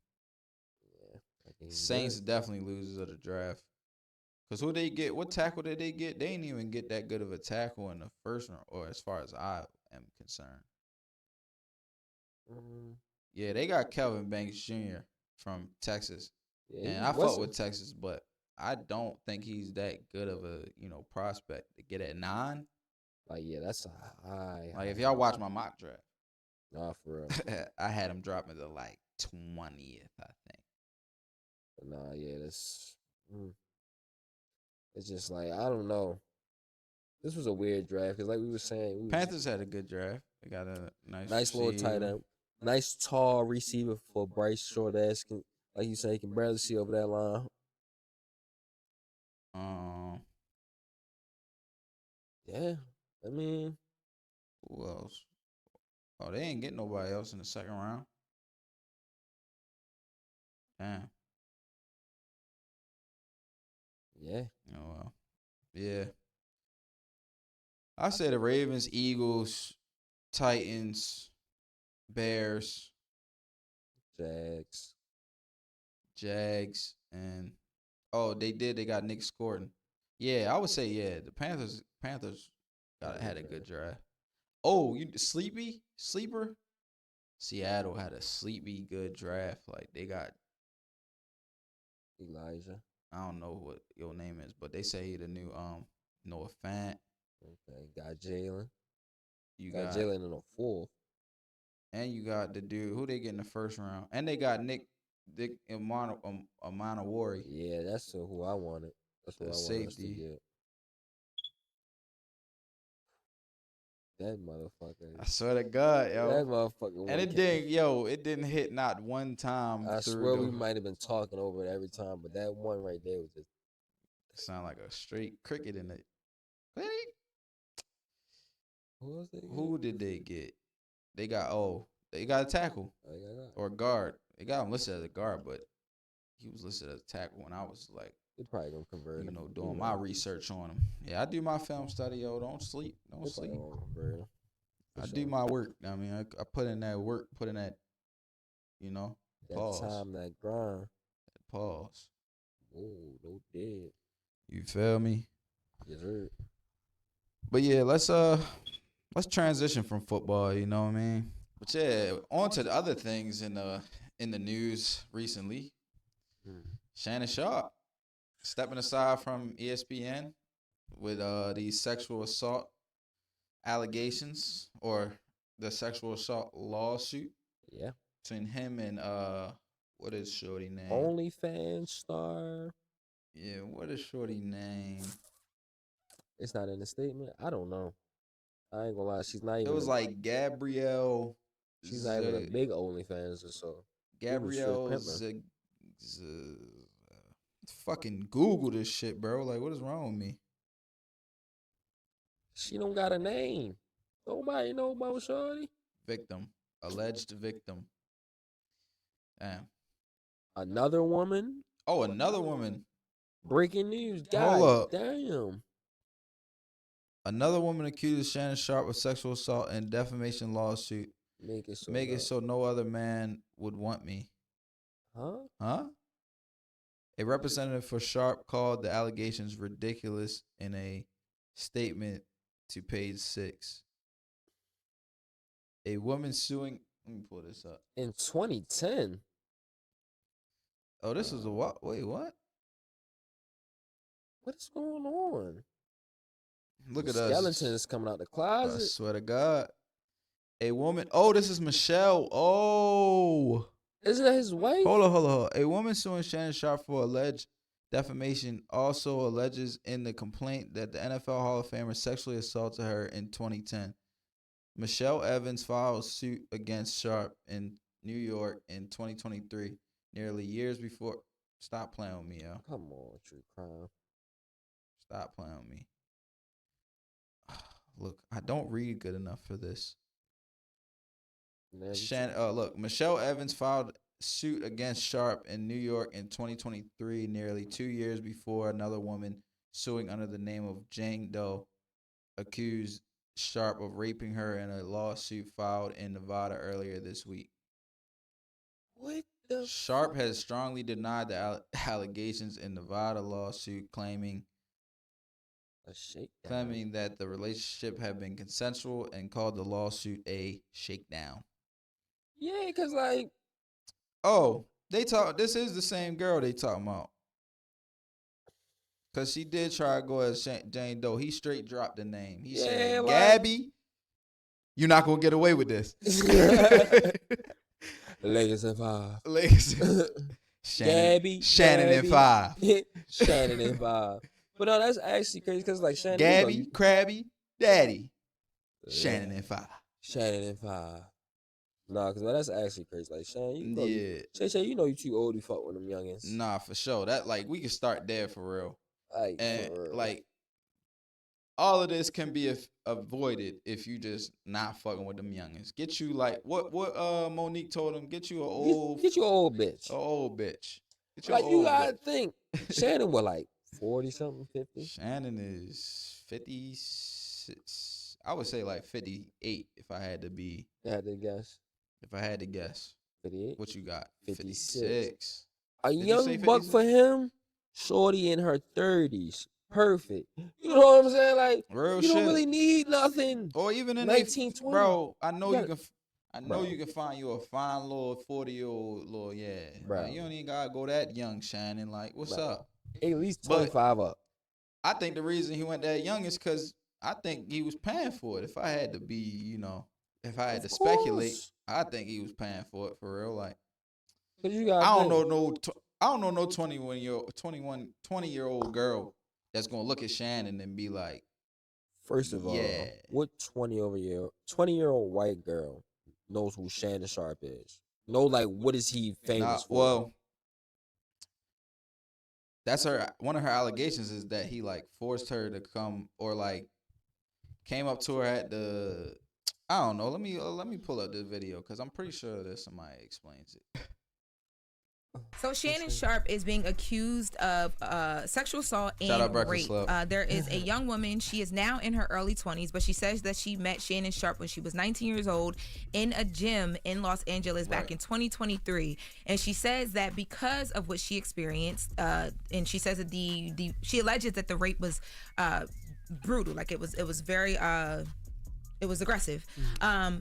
Yeah, I think he's Saints good. definitely losers of the draft. Cause who they get? What tackle did they get? They didn't even get that good of a tackle in the first round, or as far as I am concerned. Mm, Yeah, they got Kelvin Banks Jr. from Texas, yeah, and he I fuck wasn't- with Texas, but I don't think he's that good of a prospect to get at 9. Like, yeah, that's a high. Like if y'all watch my mock draft, Nah, for real. I had him dropping to like 20th, I think. But nah, yeah, it's just like I don't know. This was a weird draft because, like we were saying, Panthers had a good draft. They got a nice little tight receiver. end, nice tall receiver for Bryce short ass. Like you say, he can barely see over that line. Yeah, I mean, Who else? Oh, they ain't getting nobody else in the second round. Damn. yeah, Oh well. Yeah. I say the Ravens, Eagles, Titans, Bears, Jags. Jags, and they got Nick Scorton. Yeah, I would say the Panthers had a good draft. Oh, you sleeper? Seattle had a sleepy good draft. Like they got Elijah. I don't know what your name is, but they say he the new Noah Fant. Okay, got Jalen. You Got got Jalen in a 4th. and you got the dude who they get in the first round, and they got Nick Amanawari. Yeah, that's who I wanted. That's who I The wanted us to safety. get. That motherfucker. I swear to God, That yo. motherfucker. And it didn't hit not one time. I through swear the, we might have been talking over it every time, but that one right there was just. sound like a straight cricket in it. Who was it? Who did they get? They got a tackle Oh, yeah, or guard. They got him listed as a guard, but he was listed as a tackle when I was like They probably gonna convert him. doing my research on them. Yeah, I do my film study, yo. Don't sleep. Don't They probably sleep. gonna convert him. I do my work. I mean, I put in that work, put in that, That pause. time, that grind. Pause. Oh, no dead. You feel me? Yes, sir. But yeah, let's transition from football, you know what I mean? But yeah, on to the other things in the news recently. Shannon Sharp stepping aside from ESPN with these sexual assault allegations or the sexual assault lawsuit Yeah. between him and what is Shorty name? OnlyFans star. Yeah, what is Shorty name? It's not in the statement. I don't know. I ain't gonna lie. She's not even. It was like Gabrielle. She's not even a big OnlyFans or so. Gabrielle fucking Google this shit, bro. Like, what is wrong with me? She don't got a name. Nobody know about Shorty. Victim. Alleged victim. Damn. Another woman. Oh, another woman. Breaking news. God Hold up. damn. Another woman accuses Shannon Sharp of sexual assault and defamation lawsuit. Make it so no other man would want me. Huh? A representative for Sharp called the allegations ridiculous in a statement to page 6. A woman suing. Let me pull this up. In 2010. Oh, this is a what? Wait, what? What is going on? Look at Skeleton us. is coming out the I closet. swear to God. A woman. Oh, this is Michelle. Oh. Isn't that his wife? Hold on. A woman suing Shannon Sharp for alleged defamation also alleges in the complaint that the NFL Hall of Famer sexually assaulted her in 2010. Michelle Evans filed suit against Sharp in New York in 2023, nearly years before. Stop playing with me, yo. Come on, true crime. Stop playing with me. Look, I don't read good enough for this. Look, Michelle Evans filed suit against Sharp in New York in 2023, nearly 2 years before another woman suing under the name of Jane Doe accused Sharp of raping her in a lawsuit filed in Nevada earlier this week. What the? Sharp has strongly denied the allegations in Nevada lawsuit, claiming that the relationship had been consensual and called the lawsuit a shakedown. Yeah, because like. Oh, this is the same girl they talking about. Because she did try to go as Jane Doe. He straight dropped the name. He said, Gabby, you're not going to get away with this. Legacy and 5. Legacy. Shannon and 5. Shannon and 5. But no, that's actually crazy because like Shannon. Gabby, Krabby, Daddy. Shannon and 5. Shannon and 5. Nah, because that's actually crazy. Like Shannon, Yeah. you know you too old to fuck with them youngins. Nah, for sure. That like we can start there for real. Like, and for real. Like all of this can be avoided if you just not fucking with them youngins. Get you like what Monique told him. Get you an old. Get you an old bitch. An old bitch. Get you like you gotta bitch. think. Shannon was like 40 something, 50. Shannon is 56. I would say like 58 if I had to be. Had to guess. If I had to guess. 58. What you got? 56. A Did young buck for him. Shorty in her 30s. Perfect. You know what I'm saying? Like, real you shit. don't really need nothing. Or even in 1920. Bro, I know you can find you a fine little 40-year-old little, yeah. Bro. You don't even gotta go that young, Shannon. Like, what's up? At least 25 up. I think the reason he went that young is because I think he was paying for it. If I had to be, if I had to speculate, I think he was paying for it for real. Like, I don't know no 20-year-old girl that's gonna look at Shannon and be like, first of all, what 20-year-old white girl knows who Shannon Sharp is? Know like what is he famous for? Well, that's one of her allegations is that he like forced her to come or like came up to her at the. I don't know. Let me pull up this video because I'm pretty sure that somebody explains it. So Shannon Sharp is being accused of sexual assault Shout out and Breakfast rape. Club. There is a young woman. She is now in her early 20s, but she says that she met Shannon Sharp when she was 19 years old in a gym in Los Angeles back in 2023. And she says that because of what she experienced, and she says that she alleges that the rape was brutal, like it was very it was aggressive.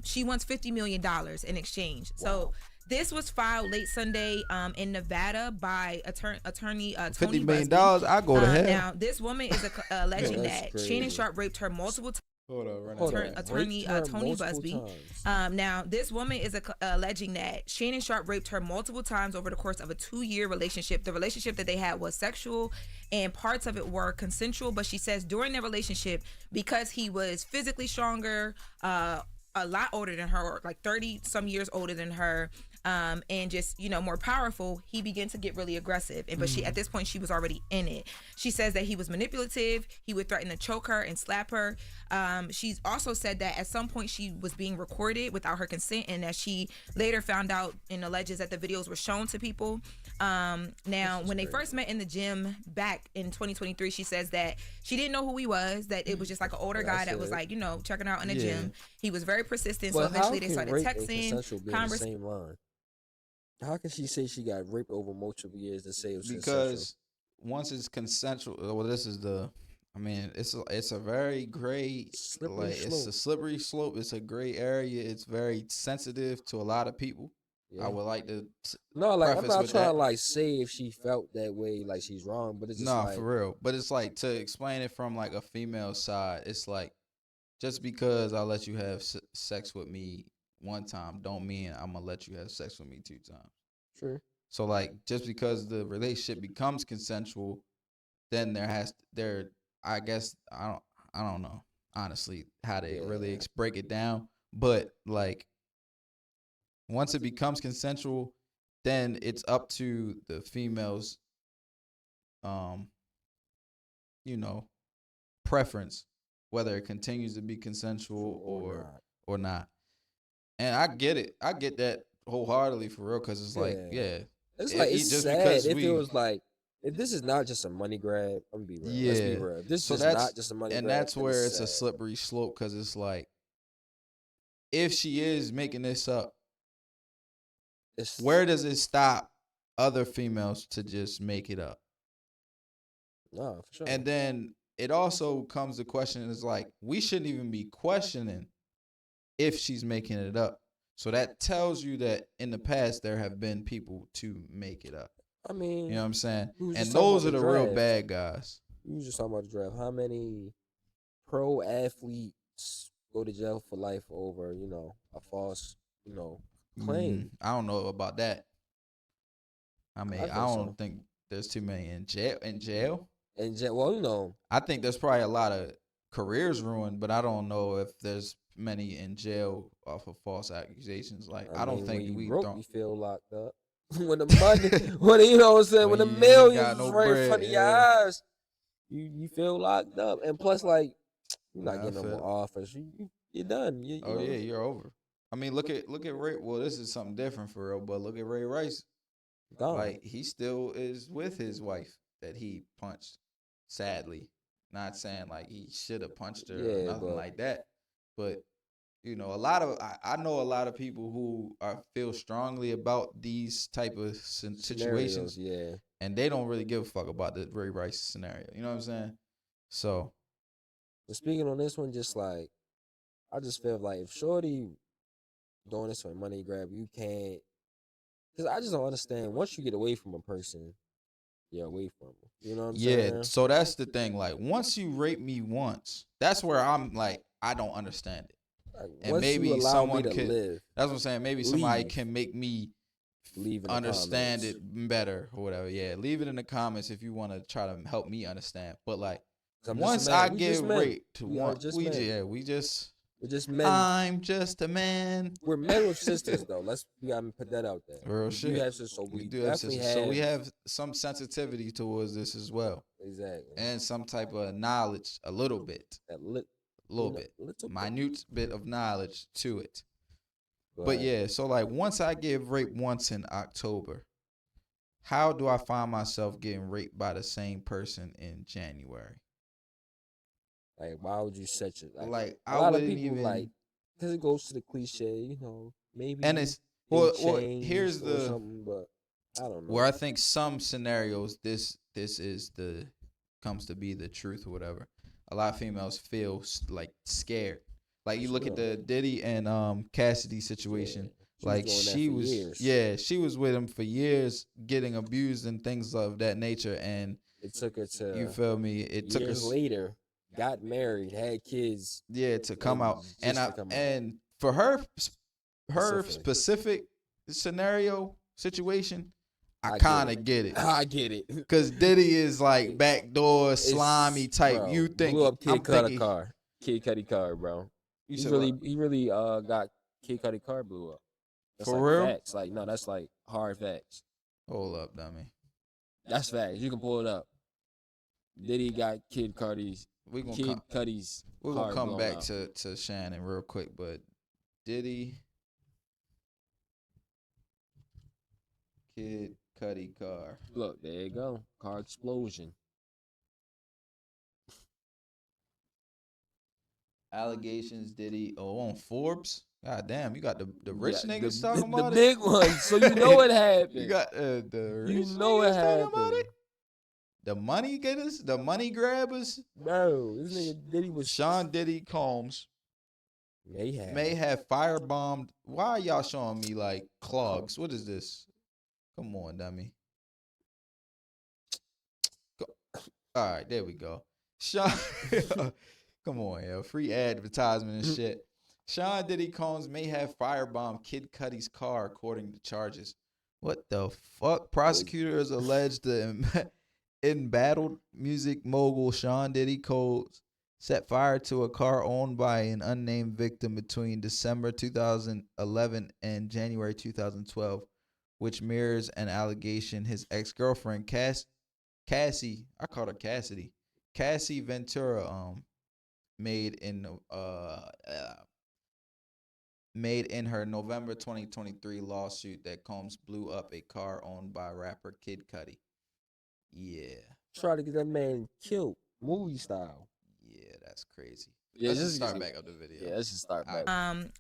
She wants $50 million in exchange. Wow. So this was filed late Sunday in Nevada by attorney Tony $50 million, Busby. I go to hell. Now, this woman is alleging that crazy. Shannon Sharp raped her multiple times. Hold on, Attorney Tony Busby. Now, this woman is alleging that Shannon Sharp raped her multiple times over the course of a 2-year relationship. The relationship that they had was sexual, and parts of it were consensual. But she says during their relationship, because he was physically stronger, a lot older than her, like 30 some years older than her, and just, more powerful, he began to get really aggressive. But she, at this point, she was already in it. She says that he was manipulative. He would threaten to choke her and slap her. She's also said that at some point she was being recorded without her consent, and that she later found out and alleges that the videos were shown to people. Now, when they first met in the gym back in 2023, she says that she didn't know who he was, that it was just like an older guy that was like, checking her out in the gym. He was very persistent, so eventually they started texting, same line. How can she say she got raped over multiple years and say it was because once it's consensual, well, this is it's a very gray, it's a slippery slope. It's a gray area. It's very sensitive to a lot of people. Yeah. I would like to I'm not trying to say if she felt that way, like she's wrong, but it's just for real. But it's like, to explain it from like a female side, it's like, just because I let you have sex with me one time don't mean I'm gonna let you have sex with me 2 times. Sure. So like, just because the relationship becomes consensual, then I guess I don't know honestly how to really break it down, but like, once it becomes consensual, then it's up to the female's preference whether it continues to be consensual or not. And I get it. I get that wholeheartedly, for real, because it's like, it's like, it's just sad if it was like, if this is not just a money grab, I'm gonna be real. Let's be real. If this is not just a money grab, and that's where it's a slippery slope, because it's like, if she is making this up, where does it stop other females to just make it up? No, for sure. And then it also comes to question, is like, we shouldn't even be questioning if she's making it up. So that tells you that in the past there have been people to make it up. I mean, you know what I'm saying? And those are the real bad guys. You was just talking about the draft. How many pro athletes go to jail for life over, a false, claim? I don't know about that. I mean, I don't think there's too many in jail. Well, I think there's probably a lot of careers ruined, but I don't know if there's many in jail off of false accusations. Like, I don't think you feel locked up. When the money, when the millions is right in front of your eyes, you feel locked up. And plus, like, you're not getting no more offers. You're done. You're over. I mean, look at Ray. Well, this is something different for real, but look at Ray Rice. Gone. Like, he still is with his wife that he punched. Sadly, not saying like he should have punched her or nothing like that, but I know a lot of people who feel strongly about these type of situations, and they don't really give a fuck about the Ray Rice scenario. You know what I'm saying? So, but speaking on this one, just like, I just feel like if Shorty doing this for a money grab, you can't, because I just don't understand. Once you get away from a person, you're away from them. You know what I'm saying? Yeah, so that's the thing. Like, once you rape me once, that's where I'm like, I don't understand it. Like, and maybe someone could live, that's what I'm saying. Maybe somebody can make me understand it better or whatever. Yeah, leave it in the comments if you want to try to help me understand. But like, once I get raped, we're just men. I'm just a man. We're men with sisters, though. We gotta put that out there. Real shit. We do have sisters. So we have some sensitivity towards this as well. Exactly. And some type of knowledge, a little bit. Minute bit of knowledge to it. But yeah, so like, once I get raped once in October, How do I find myself getting raped by the same person in January? Like, why would you set it? Like A I lot of wouldn't people even. like, because it goes to the cliche, you know, maybe And it's they well. Here's changed or the something, but I don't know. where I think some scenarios this is the comes to be the truth or whatever. A lot of females feel like scared. Like you look at the Diddy and Cassidy situation. Like she was with him for years, getting abused and things of that nature. And It took her to you feel me? It took years us later, got married, had kids. to come out. And just to come out. and for her specific scenario situation, I kind of get it. I get it. Cause Diddy is like backdoor slimy type. Bro, You think blew up Kid I'm Cudi thinking, car. Kid Cudi car, bro. You He said really, what? he really got Kid Cudi car blew up. That's For like real? facts. Like, no, that's like hard facts. Hold up, dummy. That's facts. You can pull it up. Diddy got Kid Cudi's. We're gonna Kid Cudi's. we're gonna come back out. to Shannon real quick, but Diddy Kid Cudi car. Look, there you go. Car explosion. Allegations Diddy on Forbes. God damn, you got the rich Yeah, niggas the, talking the about big ones. So you know it happened. You got the rich know it niggas talking about happened. it. The money getters, the money grabbers. Bro, this nigga Diddy was Sean Diddy Combs may have firebombed. Why are y'all showing me like clogs? What is this? Come on, dummy. All right, there we go. Sean, come on, yo. Free advertisement and shit. Sean Diddy Combs may have firebombed Kid Cudi's car, according to charges. What the fuck? Prosecutors alleged the embattled music mogul Sean Diddy Combs set fire to a car owned by an unnamed victim between December 2011 and January 2012, which mirrors an allegation his ex-girlfriend Cassie, I called her Cassidy, Cassie Ventura, made in her November 2023 lawsuit that Combs blew up a car owned by rapper Kid Cudi. Yeah. Try to get that man killed, movie style. Yeah, that's crazy. Yeah, let's just start back up the video. Yeah, let's just start back.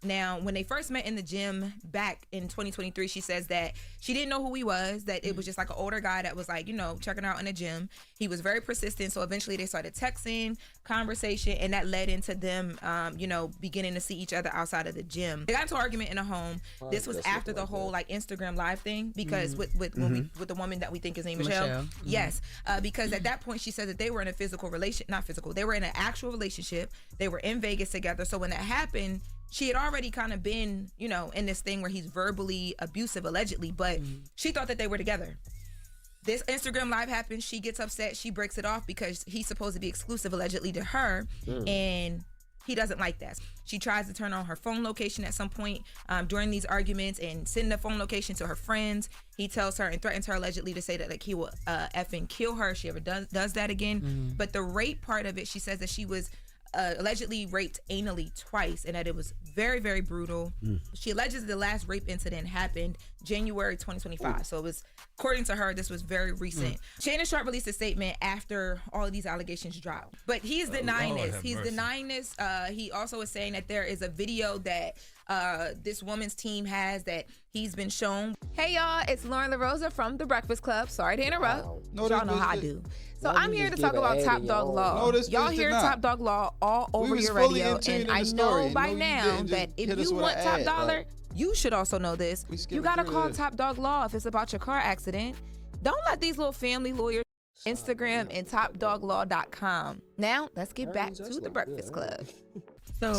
Now, when they first met in the gym back in 2023, she says that she didn't know who he was, that it was just like an older guy that was like, you know, checking out in the gym. He was very persistent, so eventually they started texting, conversation, and that led into them, you know, beginning to see each other outside of the gym. They got into an argument in a home. This was after the whole like Instagram live thing, because with the woman that we think is named Michelle. Yes, because at that point she said that they were in a physical relation, not physical, they were in an actual relationship. They were in Vegas together. So when that happened, she had already kind of been, you know, in this thing where he's verbally abusive, allegedly, but she thought that they were together. This Instagram live happens. She gets upset. She breaks it off because he's supposed to be exclusive, allegedly, to her. And he doesn't like that. She tries to turn on her phone location at some point during these arguments and send the phone location to her friends. He tells her and threatens her allegedly to say that like he will effing kill her if she ever does that again. But the rape part of it, she says that she was allegedly raped anally twice and that it was very, very brutal. She alleges the last rape incident happened January 2025. So it was, according to her, this was very recent. Shannon Sharp released a statement after all of these allegations dropped. But he's denying this. He's denying this. He also is saying that there is a video that this woman's team has that he's been shown. Hey y'all, it's Lauren LaRosa from The Breakfast Club. Sorry to interrupt. Y'all know how I do. So I'm here to talk about Top Dog Law. Y'all hear Top Dog Law all over your radio, and I know by now that if you want top dollar, you should also know this. You gotta call Top Dog Law if it's about your car accident. Don't let these little family lawyers Instagram and topdoglaw.com. Now let's get back to The Breakfast Club. So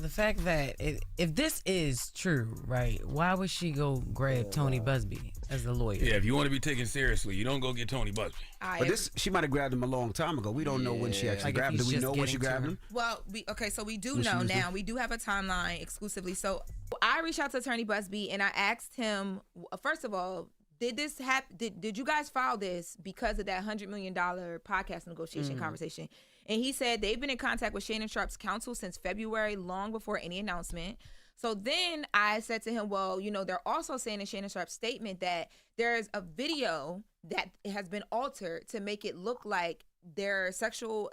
the fact that if this is true, right, why would she go grab Tony Busby as the lawyer? Yeah, if you want to be taken seriously, you don't go get Tony Busby. But she might have grabbed him a long time ago. We don't know when she actually grabbed him. Do we know when she grabbed him? Well, so we do know now. We do have a timeline exclusively. So I reached out to Attorney Busby and I asked him, first of all, did this happen? Did you guys file this because of that $100 million podcast negotiation conversation? And he said they've been in contact with Shannon Sharp's counsel since February, long before any announcement. So then I said to him, well, they're also saying in Shannon Sharp's statement that there's a video that has been altered to make it look like their sexual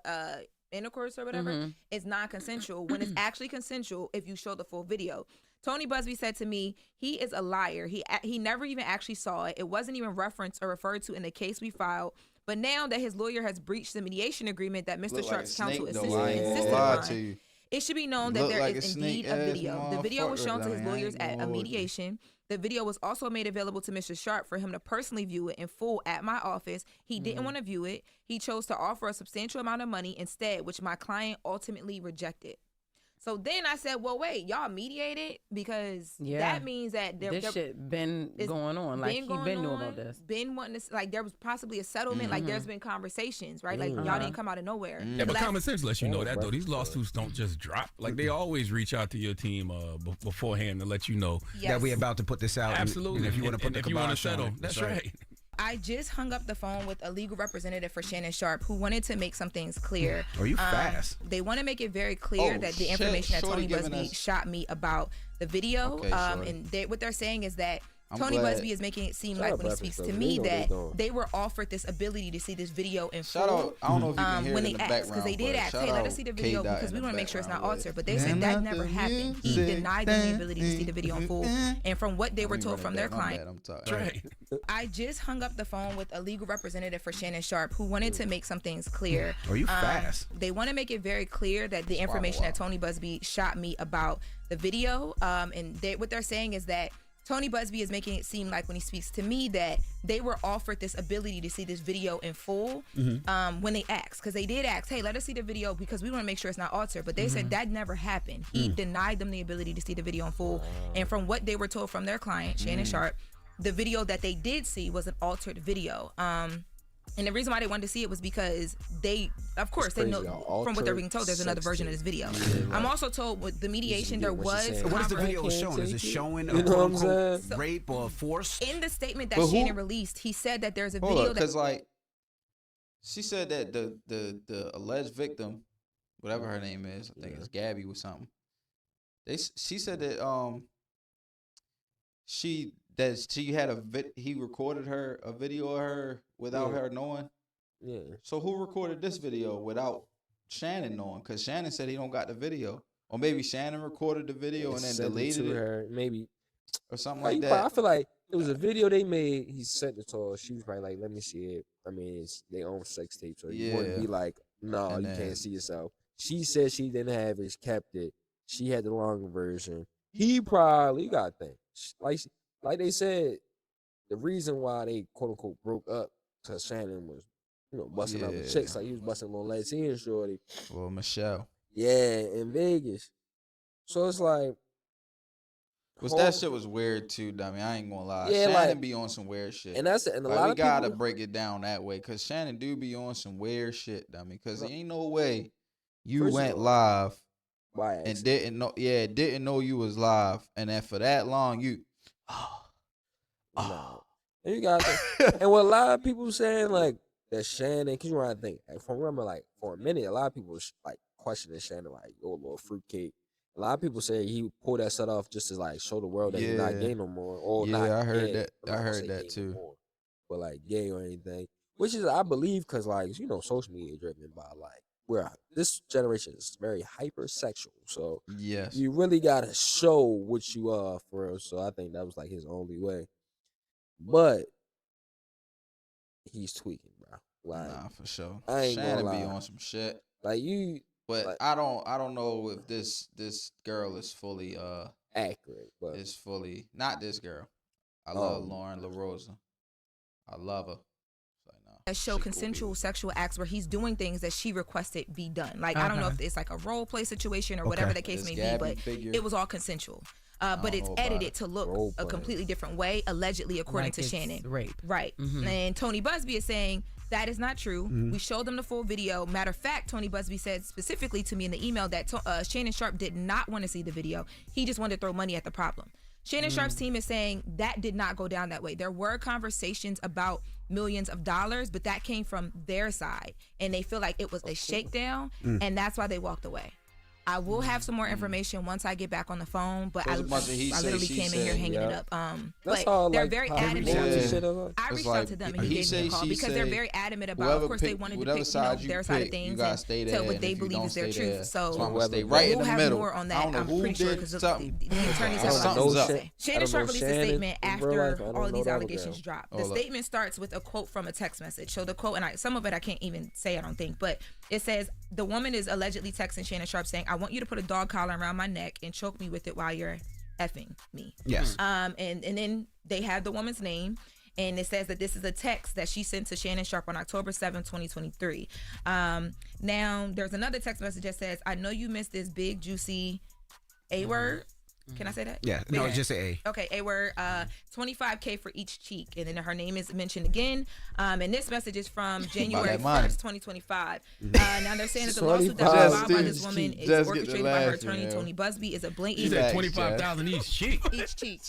intercourse or whatever is non-consensual when it's actually consensual if you show the full video. Tony Busby said to me, he is a liar. He never even actually saw it. It wasn't even referenced or referred to in the case we filed. But now that his lawyer has breached the mediation agreement that Mr. Sharp's counsel insisted on, it should be known that there is indeed a video. The video was shown to his lawyers at a mediation. The video was also made available to Mr. Sharp for him to personally view it in full at my office. He didn't want to view it. He chose to offer a substantial amount of money instead, which my client ultimately rejected. So then I said, well, wait, y'all mediated? Because that means that this shit been going on. Like, he been knowing about this. Been wanting to, like, there was possibly a settlement. Like, there's been conversations, right? Like, y'all didn't come out of nowhere. Yeah, but common sense lets you know that, though. These lawsuits don't just drop. Like, they always reach out to your team beforehand to let you know that we're about to put this out. Absolutely. And if you want to put the kibosh on it. That's right. I just hung up the phone with a legal representative for Shannon Sharp who wanted to make some things clear. Oh, you fast. They want to make it very clear that the information that Tony Busby shot me about the video, and what they're saying is that Tony Busby is making it seem like when he speaks to me that they were offered this ability to see this video in full. I don't know if you can hear when it in they the asked, background, because they did ask, hey, let us see the video because we want to make sure it's not altered. But they said that never happened. He denied them the ability to see the video in full. And from what they were told from their client, I just hung up the phone with a legal representative for Shannon Sharp who wanted to make some things clear. Oh, you fast. They want to make it very clear that the information that Tony Busby shot me about the video, and what they're saying is that Tony Busby is making it seem like when he speaks to me that they were offered this ability to see this video in full when they asked. Because they did ask, hey, let us see the video because we want to make sure it's not altered. But they said that never happened. He denied them the ability to see the video in full. And from what they were told from their client, Shannon Sharp, the video that they did see was an altered video. And the reason why they wanted to see it was because they know from what they're being told, there's another version of this video. I'm also told with the mediation there was. What is the video showing? Is it showing a quote-unquote rape or force? In the statement that Shannon released, he said that there's a video because she said that the alleged victim, whatever her name is, I think it's Gabby or something. She said that she had he recorded a video of her without her knowing. Yeah. So who recorded this video without Shannon knowing? Because Shannon said he don't got the video, or maybe Shannon recorded the video and then deleted it, her, maybe, or something like that. I feel like it was a video they made. He sent it to her. She was probably like, "Let me see it." I mean, it's their own sex tape, so you wouldn't be like, "No, you can't see yourself." She said she didn't have it, kept it. She had the longer version. He probably got things like they said. The reason why they quote unquote broke up because Shannon was, busting other chicks, like he was busting little Latino shorty. Well, Michelle. Yeah, in Vegas. So it's like, that shit was weird too. I mean, I ain't gonna lie. Yeah, Shannon be on some weird shit, and that's it. And a lot we of gotta people break it down that way, cause Shannon do be on some weird shit. I mean, cause there ain't no way you went live and didn't know you was live, and then for that long you. No. And you got that. And what a lot of people saying like that Shannon, cause you know what I think. Remember, like for a minute, a lot of people was like questioning Shannon, like, "Oh, little fruitcake." A lot of people say he pulled that set off just to like show the world that he's not gay no more. Or not I heard gay. that. I heard that too. More, but like gay or anything, which is I believe because like social media driven by like where this generation is very hypersexual. So you really gotta show what you are for real. So I think that was like his only way. But he's tweaking, bro. Like, nah, for sure. I ain't Shannon gonna lie. be on some shit. Like you, but like, I don't know if this girl is fully accurate. But is fully not this girl. I love Lauren LaRosa. I love her. That show consensual sexual acts where he's doing things that she requested be done. Like I don't know if it's like a role play situation or whatever the case may be, but it was all consensual. But it's edited to look a completely different way, allegedly, according to Shannon. Rape. Right. And Tony Busby is saying that is not true. We showed them the full video. Matter of fact, Tony Busby said specifically to me in the email that Shannon Sharp did not want to see the video. He just wanted to throw money at the problem. Shannon Sharp's team is saying that did not go down that way. There were conversations about millions of dollars, but that came from their side. And they feel like it was a shakedown, and that's why they walked away. I will have some more information once I get back on the phone, but I he literally say, came in here hanging it up. That's But all, they're like, very how adamant. I reached out to them and he gave me a call because they're very adamant about. Of course, they wanted to pick their side of things and tell what they believe is their truth. So I'm gonna stay right in the middle. We'll have more on that. I'm pretty sure because the attorneys have something's up. Shannon Sharp released a statement after all of these allegations dropped. The statement starts with a quote from a text message. So the quote, and some of it I can't even say, I don't think, but it says the woman is allegedly texting Shannon Sharp saying, "I want you to put a dog collar around my neck and choke me with it while you're effing me." Yes. And then they have the woman's name. And it says that this is a text that she sent to Shannon Sharp on October 7, 2023. Now, there's another text message that says, "I know you missed this big, juicy A word." Can I say that? Yeah. No, it's just A. Okay, A word. $25K for each cheek. And then her name is mentioned again. And this message is from January 1st, 2025. Now they're saying that the lawsuit that was filed by this woman is orchestrated by her attorney, Tony Busby, is a blatant... She said $25,000 each cheek. Each cheek.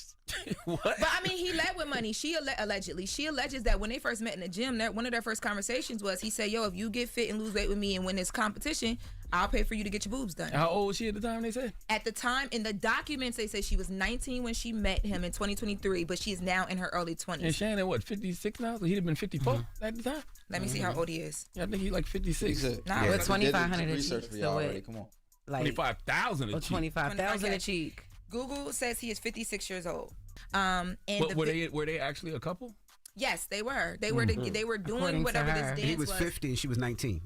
What? But I mean, he led with money. She alleges that when they first met in the gym, one of their first conversations was he said, "Yo, if you get fit and lose weight with me and win this competition, I'll pay for you to get your boobs done." How old was she at the time? They said at the time in the documents they say she was 19 when she met him in 2023, but she's now in her early 20s. And Shannon, what, 56 now? So he'd have been 54 at the time. Let me see how old he is. Yeah, I think he's like 56. Nah, with 2,500 a research cheek. for y'all already. Come on. Like 25,000 a cheek. 25,000 a cheek. Google says he is 56 years old. But were they actually a couple? Yes, they were. They were doing whatever this dance was. He was 50 and she was 19.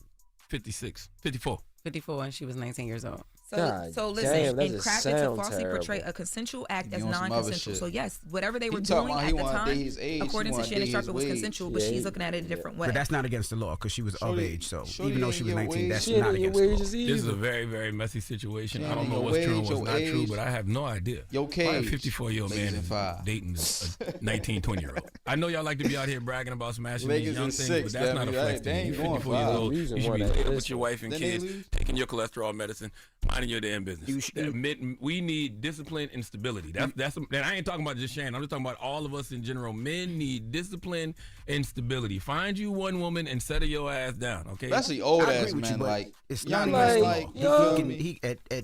56. 54. 54 and she was 19 years old. So listen, and crafted to falsely portray a consensual act as non-consensual. So yes, whatever they were doing at the time, according to Shannon Sharp, it was consensual, but she's looking at it a different way. But that's not against the law because she was of age. So even though she was 19, that's not against the law. This is a very, very messy situation. I don't know what's true and what's not true, but I have no idea. Why a 54-year-old man is dating a 19, 20-year-old? I know y'all like to be out here bragging about smashing these young things, but that's not a flex thing. You're 54 years old. You should be laid up with your wife and kids, taking your cholesterol medicine, minding your damn business. We need discipline and stability. That's. And I ain't talking about just Shannon. I'm just talking about all of us in general. Men need discipline and stability. Find you one woman and settle your ass down. Okay. Especially old ass men. Like it's not against the law. He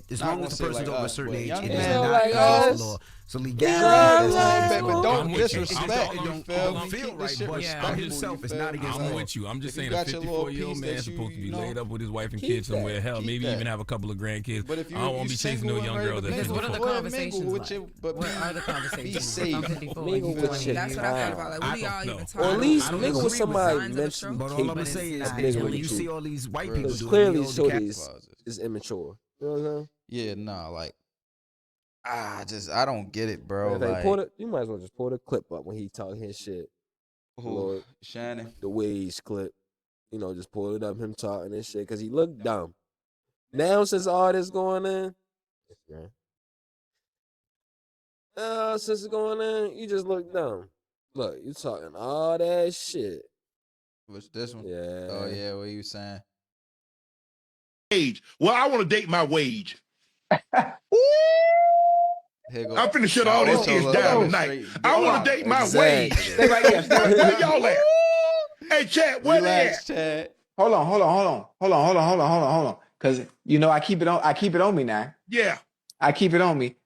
as long as the person's over a certain age, it is not against the law. So legality is not against the law. Don't disrespect. You feel right, but by himself is not against the law. I'm with you. I'm just saying a 54-year-old man is supposed to be laid up with his wife and kids somewhere. Hell, maybe even have a couple of grandkids. But if you I don't want to be chasing no young girl. Because what are the conversations like? What are the conversations? That's what I thought about. Like, what are y'all even talking about? Or at least mingle with somebody mentally. But all I'm gonna say is, when you see all these white people doing clearly show is immature. You know what I'm saying? Yeah, nah, like I don't get it, bro. You might as well just pull the clip up when he talking his shit. Lord, Shannon, the Waze clip. You know, just pull it up, him talking this shit, because he looked dumb. Now, since all this going in, since it's going in, you just look dumb. Look, you talking all that shit. What's this one? Yeah. Oh, yeah, what you saying? Age. Well, I want to date my wage. I'm finna shut all this kids down tonight. I want to date my wage. Stay right there. Where y'all at? Hey, Chad, where they at? Chad. Hold on. Cause you know I keep it on me now. Yeah. I keep it on me.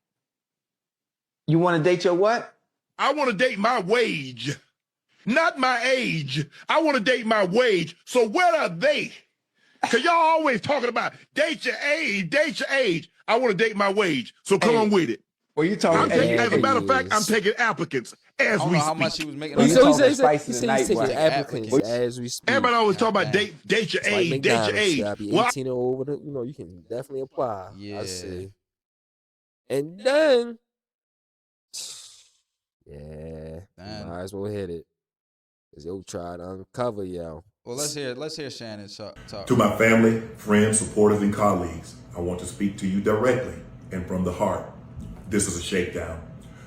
You want to date your what? I want to date my wage. Not my age. I want to date my wage. So where are they? Cause y'all always talking about date your age. I want to date my wage. So come on with it. Well, you talking? As a matter of fact, I'm taking applicants as we speak. How much he was making? He said he's taking applicants as we speak. Everybody always talk about date your age, like date your age. You be 18 or over, you know, you can definitely apply. Yeah. I see. And then, might as well hit it. Cause you'll try to uncover y'all. Well, let's hear Shannon talk. To my family, friends, supporters, and colleagues, I want to speak to you directly and from the heart. This is a shakedown.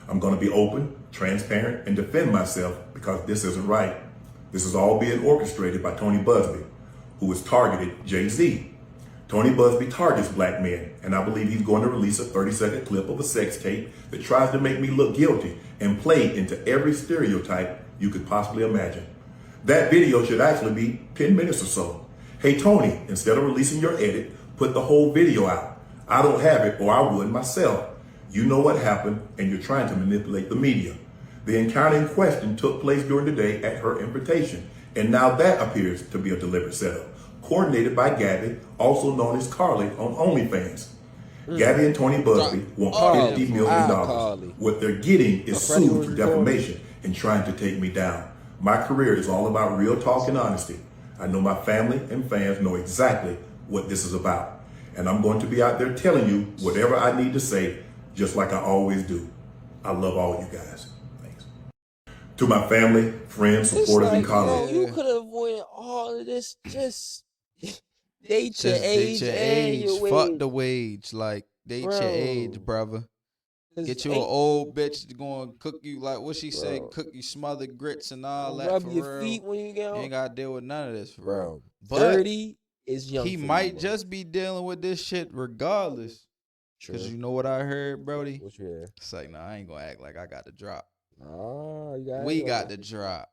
I'm going to be open, transparent, and defend myself because this isn't right. This is all being orchestrated by Tony Busby, who has targeted Jay-Z. Tony Busby targets black men, and I believe he's going to release a 30-second clip of a sex tape that tries to make me look guilty and play into every stereotype you could possibly imagine. That video should actually be 10 minutes or so. Hey, Tony, instead of releasing your edit, put the whole video out. I don't have it, or I wouldn't myself. You know what happened, and you're trying to manipulate the media. The encounter in question took place during the day at her invitation, and now that appears to be a deliberate setup, coordinated by Gabby, also known as Carly on OnlyFans. Gabby and Tony Busby want $50 million. What they're getting is sued for defamation and trying to take me down. My career is all about real talk and honesty. I know my family and fans know exactly what this is about. And I'm going to be out there telling you whatever I need to say, just like I always do. I love all you guys. Thanks. To my family, friends, supporters, and colleagues. You could have avoided all of this. Just date your age and your wage. Fuck the wage. Like, date your age, brother. Get you an old bitch to go and cook you, like what she say, cook you smothered grits and all that. Rub for your real. feet when you get home. You ain't got to deal with none of this, for real. But 30 is young. He might just be dealing with this shit regardless. Because you know what I heard, Brody? What you heard? It's like, nah, I ain't going to act like I got the drop. Oh, you got We got the drop.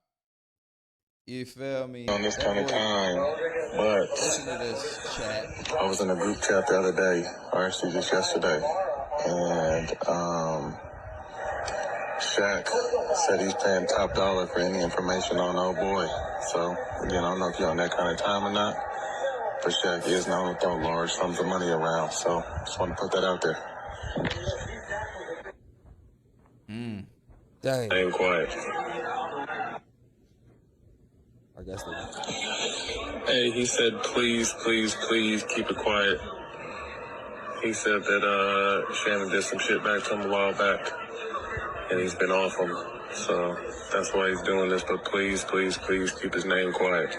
You feel me? On this kind of time, but listen to this chat. I was in a group chat the other day, or actually just yesterday, and Shaq said he's paying top dollar for any information on old boy. So, again, I don't know if you're on that kind of time or not, but Shaq is known to throw large sums of money around, so just want to put that out there. Dang. Stay quiet. I guess Hey, he said, please, please, please keep it quiet. He said that Shannon did some shit back to him a while back, and he's been off him. So that's why he's doing this. But please, please, please keep his name quiet.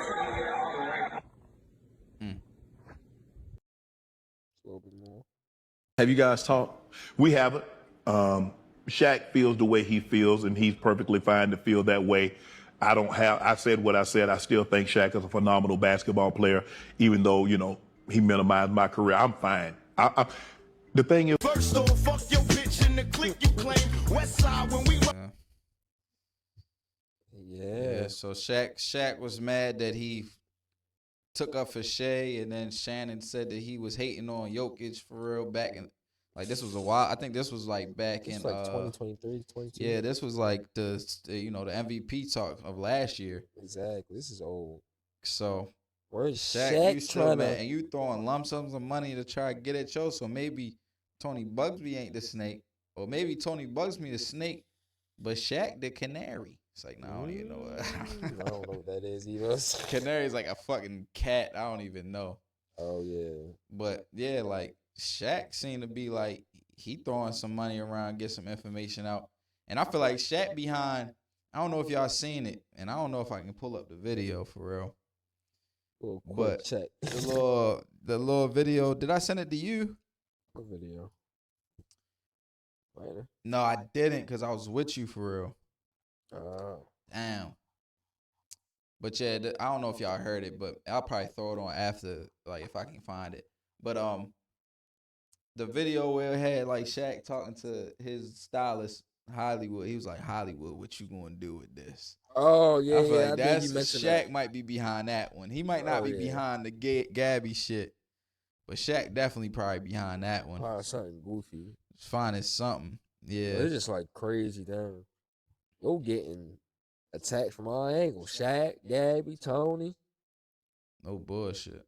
Have you guys talked? We haven't. Shaq feels the way he feels, and he's perfectly fine to feel that way. I said what I said. I still think Shaq is a phenomenal basketball player, even though, you know, he minimized my career. I'm fine. The thing is, first off, fuck your bitch in the clique you claim. West Side when we Yeah, so Shaq was mad that he took up for Shea, and then Shannon said that he was hating on Jokic for real back in, like, this was a while. I think this was like back in like 2023, 22. Yeah, this was like the you know, the MVP talk of last year. Exactly. This is old. So where's Shaq you still mad, and you throwing lump sums of money to try to get at Joe. So maybe Tony Bugsby ain't the snake, or maybe Tony Bugsby the snake, but Shaq the canary. It's like, no, I don't even know what. I don't know what that is either. Canary's like a fucking cat. I don't even know. Oh yeah. But yeah, like Shaq seemed to be like he throwing some money around, get some information out, and I feel like Shaq behind. I don't know if y'all seen it, and I don't know if I can pull up the video for real. But check the little video. Did I send it to you? What video? Right. No, I didn't, because I was with you for real. Damn. But yeah, I don't know if y'all heard it, but I'll probably throw it on after, like, if I can find it. But the video where it had like Shaq talking to his stylist Hollywood, he was like, Hollywood, what you gonna do with this? Oh yeah, I feel like I that's think you mentioned Shaq that. might be behind that one. He might not be behind the Gabby shit, but Shaq definitely probably behind that one. Probably something goofy. Finding something, yeah. But it's just like crazy, damn. You're getting attacked from all angles. Shaq, Gabby, Tony. No bullshit.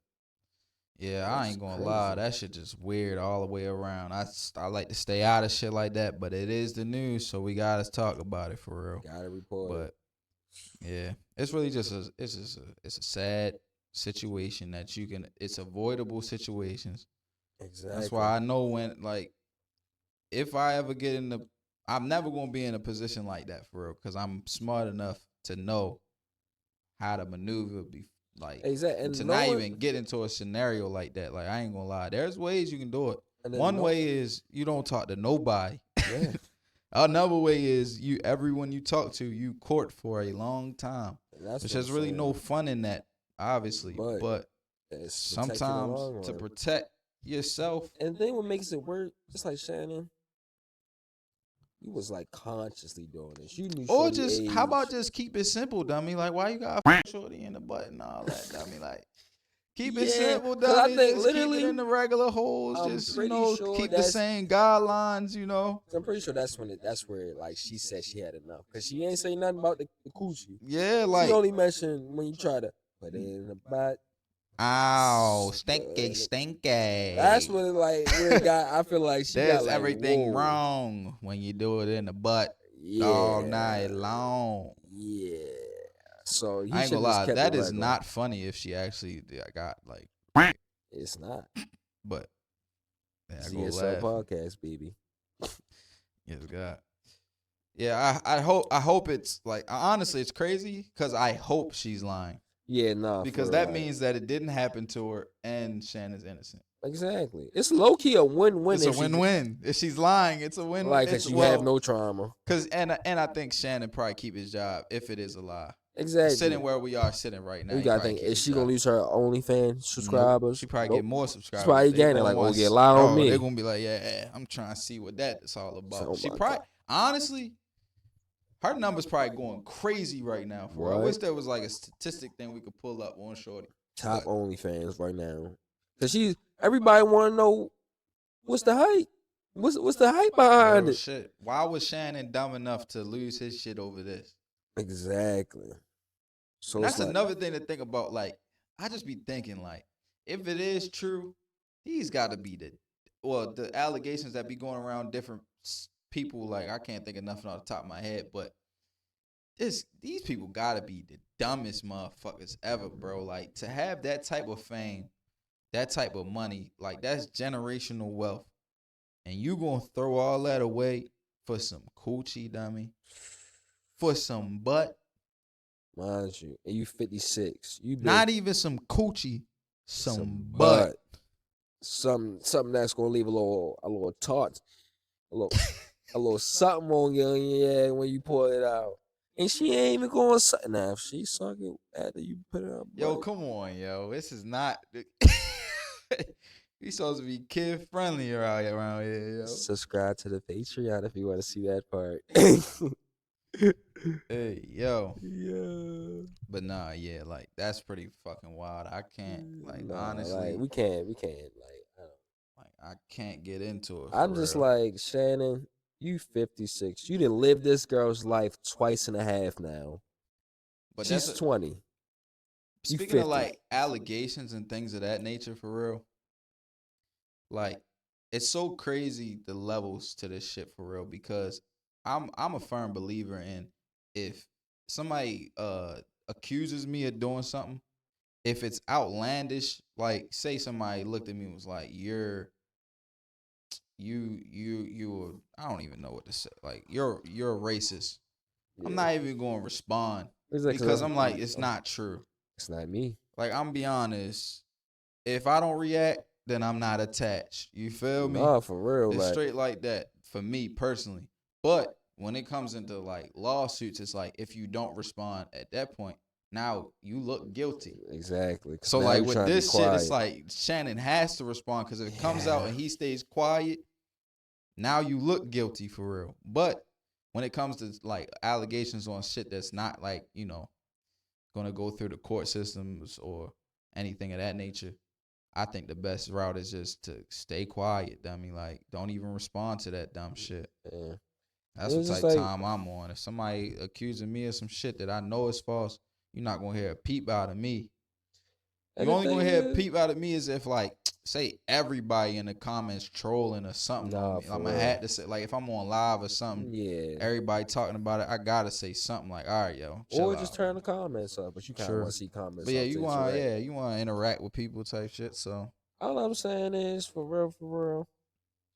Yeah, I ain't gonna lie. That shit just weird all the way around. I like to stay out of shit like that, but it is the news, so we gotta talk about it for real. Gotta report. But yeah, it's really just it's a sad situation that you can. It's avoidable situations. Exactly. That's why I know when, like, if I ever get in the, I'm never gonna be in a position like that for real, because I'm smart enough to know how to maneuver. Like, exactly. And to not even get into a scenario like that. Like, I ain't gonna lie. There's ways you can do it. One way is you don't talk to nobody. Yeah. Another way is everyone you talk to, you court for a long time. Which there's really no fun in that, obviously. But sometimes to protect yourself. And then what makes it work, just like Shannon, you was like consciously doing this. You knew. Or just how about just keep it simple, dummy? Like, why you got shorty in the butt and all that, dummy? Like, Keep it simple, Cause I dummy. think Just literally keep it in the regular holes. I'm Just pretty sure keep the same guidelines. I'm pretty sure that's where like she said she had enough. Cause she ain't say nothing about the coochie. Yeah, she only mentioned when you try to put it in the butt. Ow, stinky. That's what it got. I feel like she There's got like, everything whoa. wrong when you do it in the butt all night long. Yeah. So I ain't gonna lie, that is not funny if she actually got like. It's not. But Z.S.L podcast, baby. Yes, God. Yeah, I hope it's like honestly it's crazy because I hope she's lying. Yeah, nah. Because that means that it didn't happen to her and Shannon's innocent. Exactly. It's low key a win-win. It's a win-win. If she's lying, it's a win. Like, because you have no trauma. And I think Shannon probably keep his job if it is a lie. Exactly. Sitting where we are sitting right now. You gotta think, is she gonna lose her OnlyFans subscribers? She probably get more subscribers. She probably gaining like, oh, get lie on me. They're gonna be like, yeah, I'm trying to see what that's all about. She probably, honestly, her numbers probably going crazy right now. I wish there was like a statistic thing we could pull up on Shorty. Top OnlyFans right now, cause everybody want to know what's the hype. What's the hype behind it? Shit. Why was Shannon dumb enough to lose his shit over this? Exactly. So that's another thing to think about. Like, I just be thinking, like, if it is true, these got to be the allegations that be going around different people. Like, I can't think of nothing off the top of my head, but these people got to be the dumbest motherfuckers ever, bro. Like, to have that type of fame, that type of money, like, that's generational wealth, and you gonna throw all that away for some coochie, dummy, for some butt. Mind you, and you 56. You not even some coochie, some butt. Something that's gonna leave a little tart, a little something on your when you pull it out. And she ain't even going to suck. Now, if she suck it after you put it up. Yo, come on, yo. This is not. We supposed to be kid friendly around here, yo. Subscribe to the Patreon if you want to see that part. Hey, yo. Yeah. But nah, yeah, like that's pretty fucking wild. I can't, like, honestly. Like, we can't. I can't get into it. I'm just like, Shannon, you 56. You done lived this girl's life twice and a half now. But she's 20. Speaking of like allegations and things of that nature, for real. Like, it's so crazy the levels to this shit, for real, because I'm a firm believer in, if somebody accuses me of doing something, if it's outlandish, like say somebody looked at me and was like, you I don't even know what to say. Like, you're a racist. Yeah. I'm not even going to respond because I'm like, it's not true. It's not me. Like, I'm be honest. If I don't react, then I'm not attached. You feel me? Nah, for real. It's straight like that for me personally. But when it comes into like lawsuits, it's like, if you don't respond at that point, now you look guilty. Exactly. So like with this shit, it's like Shannon has to respond, because if it comes out and he stays quiet, now you look guilty for real. But when it comes to like allegations on shit that's not like, gonna go through the court systems or anything of that nature, I think the best route is just to stay quiet, dummy. Like, don't even respond to that dumb shit. Yeah. That's what type of time I'm on. If somebody accusing me of some shit that I know is false, you're not gonna hear a peep out of me. You're only gonna hear a peep out of me is if, like, say everybody in the comments trolling or something. I'm gonna have to say, like, if I'm on live or something, everybody talking about it, I gotta say something like, all right, yo. Or just turn the comments up, but you kind of want to see comments. But yeah, you want to interact with people type shit. So all I'm saying is, for real,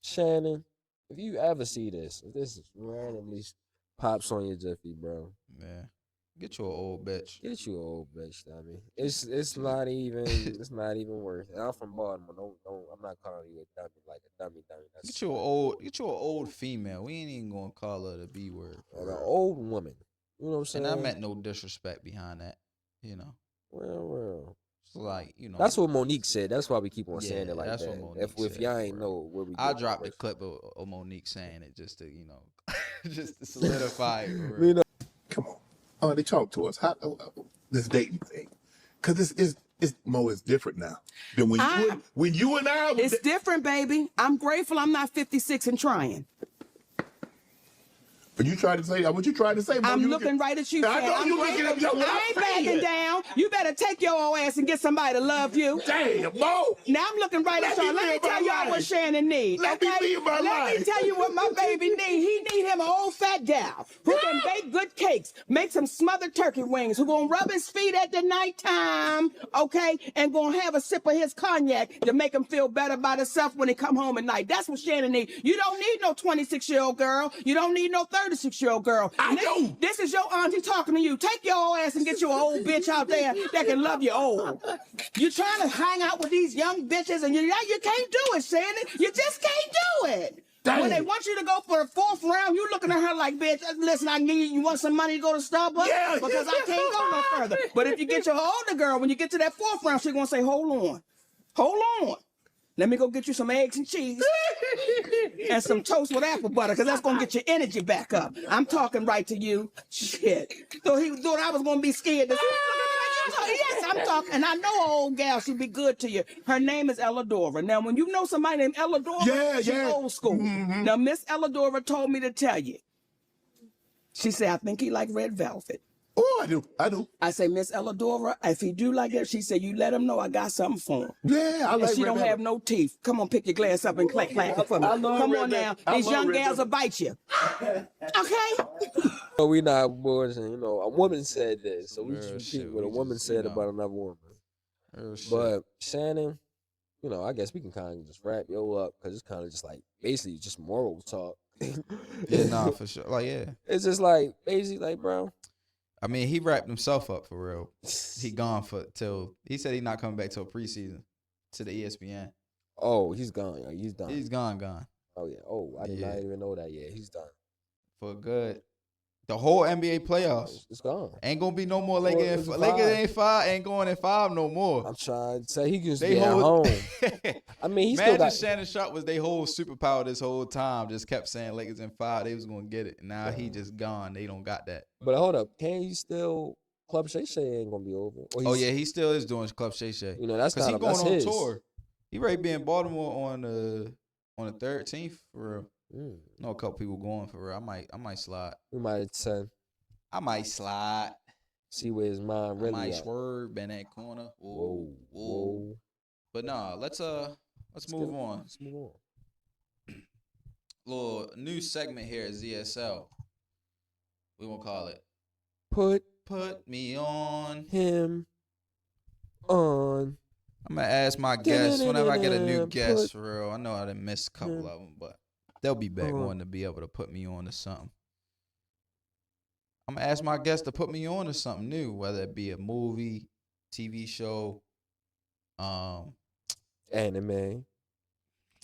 Shannon, if you ever see this, if this randomly pops on your Jiffy, bro, man, get you an old bitch. Get you an old bitch, I mean. It's not even worth it. I'm from Baltimore. Don't I'm not calling you a dummy, like a dummy. Get you an old female. We ain't even gonna call her the B word. Like an old woman. You know what I'm saying? And I meant no disrespect behind that. Well. So like, that's what Monique said. That's why we keep on saying it like that's that. What Monique if y'all ain't know where we, I dropped the clip of Monique saying it just to just to solidify it. Come on. They talk to us. How this dating thing? Because It's different now. Than when you and I. It's different, baby. I'm grateful I'm not 56 and trying. But you tried to say what you tried to say. Mo, I'm looking right at you. I know you looking at me. I ain't backing down. You better take your old ass and get somebody to love you. Damn, Mo. Now I'm looking right at y'all. Let me tell y'all what Shannon needs. Let me tell you what my baby needs. He need him an old fat gal who can bake good cakes, make some smothered turkey wings, who gonna rub his feet at the nighttime, okay, and gonna have a sip of his cognac to make him feel better about himself when he come home at night. That's what Shannon needs. You don't need no 26-year-old girl. You don't need no 36-year-old girl. I know. This is your auntie talking to you. Take your old ass and get you an old bitch out there that can love you old. You trying to hang out with these young bitches and you can't do it, Shannon. You just can't do it. Dang. When they want you to go for the 4th round, you looking at her like, bitch, listen, you want some money to go to Starbucks? Yeah. Because I can't go no further. But if you get your older girl, when you get to that 4th round, she's going to say, hold on. Let me go get you some eggs and cheese and some toast with apple butter, because that's going to get your energy back up. I'm talking right to you. Shit. So he thought I was going to be scared. Yes, I'm talking. And I know an old gal, she'll be good to you. Her name is Elladora. Now, when you know somebody named Elladora, she's old school. Mm-hmm. Now, Miss Elladora told me to tell you. She said, I think he like red velvet. Oh, I do. I say, Miss Elladora, if he do like that, she said, you let him know I got something for him. Yeah, I like and she don't have no teeth. Come on, pick your glass up and clack for me. Come on now. These young gals will bite you. Okay? No, we not bullshitting. A woman said this, so we just repeat what a woman said about another woman. But Shannon, I guess we can kind of just wrap yo up, because it's kind of just like basically just moral talk. Yeah, nah, for sure. Like, yeah. It's just like basically like, bro. I mean, he wrapped himself up for real. He gone he said he's not coming back till preseason to the ESPN. Oh, he's gone. He's done. He's gone. Oh yeah. Oh, I did not even know that. Yeah, he's done for good. The whole NBA playoffs. It's gone. Ain't gonna be no more Lakers. Lakers ain't going in 5 no more. I'm trying to say he can just be at home. I mean, he still got. Shannon Sharp was their whole superpower this whole time. Just kept saying Lakers in 5. They was gonna get it. Now he just gone. They don't got that. But hold up, can you still? Club Shay Shay ain't gonna be over. He still is doing Club Shay Shay. That's kind of going on tour. He ready to be in Baltimore on the 13th for real. Know a couple people going for real. I might slide. We might send. I might slide. See where his mind really. I might swerve in that corner. Whoa. But nah, let's move on. Let's move on. Little new segment here at Z.S.L. We gonna call it Put Me On Him On. I'm gonna ask my guests whenever I get a new guest for real. I know I done missed a couple of them, but they'll be back wanting to be able to put me on to something. I'm gonna ask my guests to put me on to something new, whether it be a movie, TV show, anime.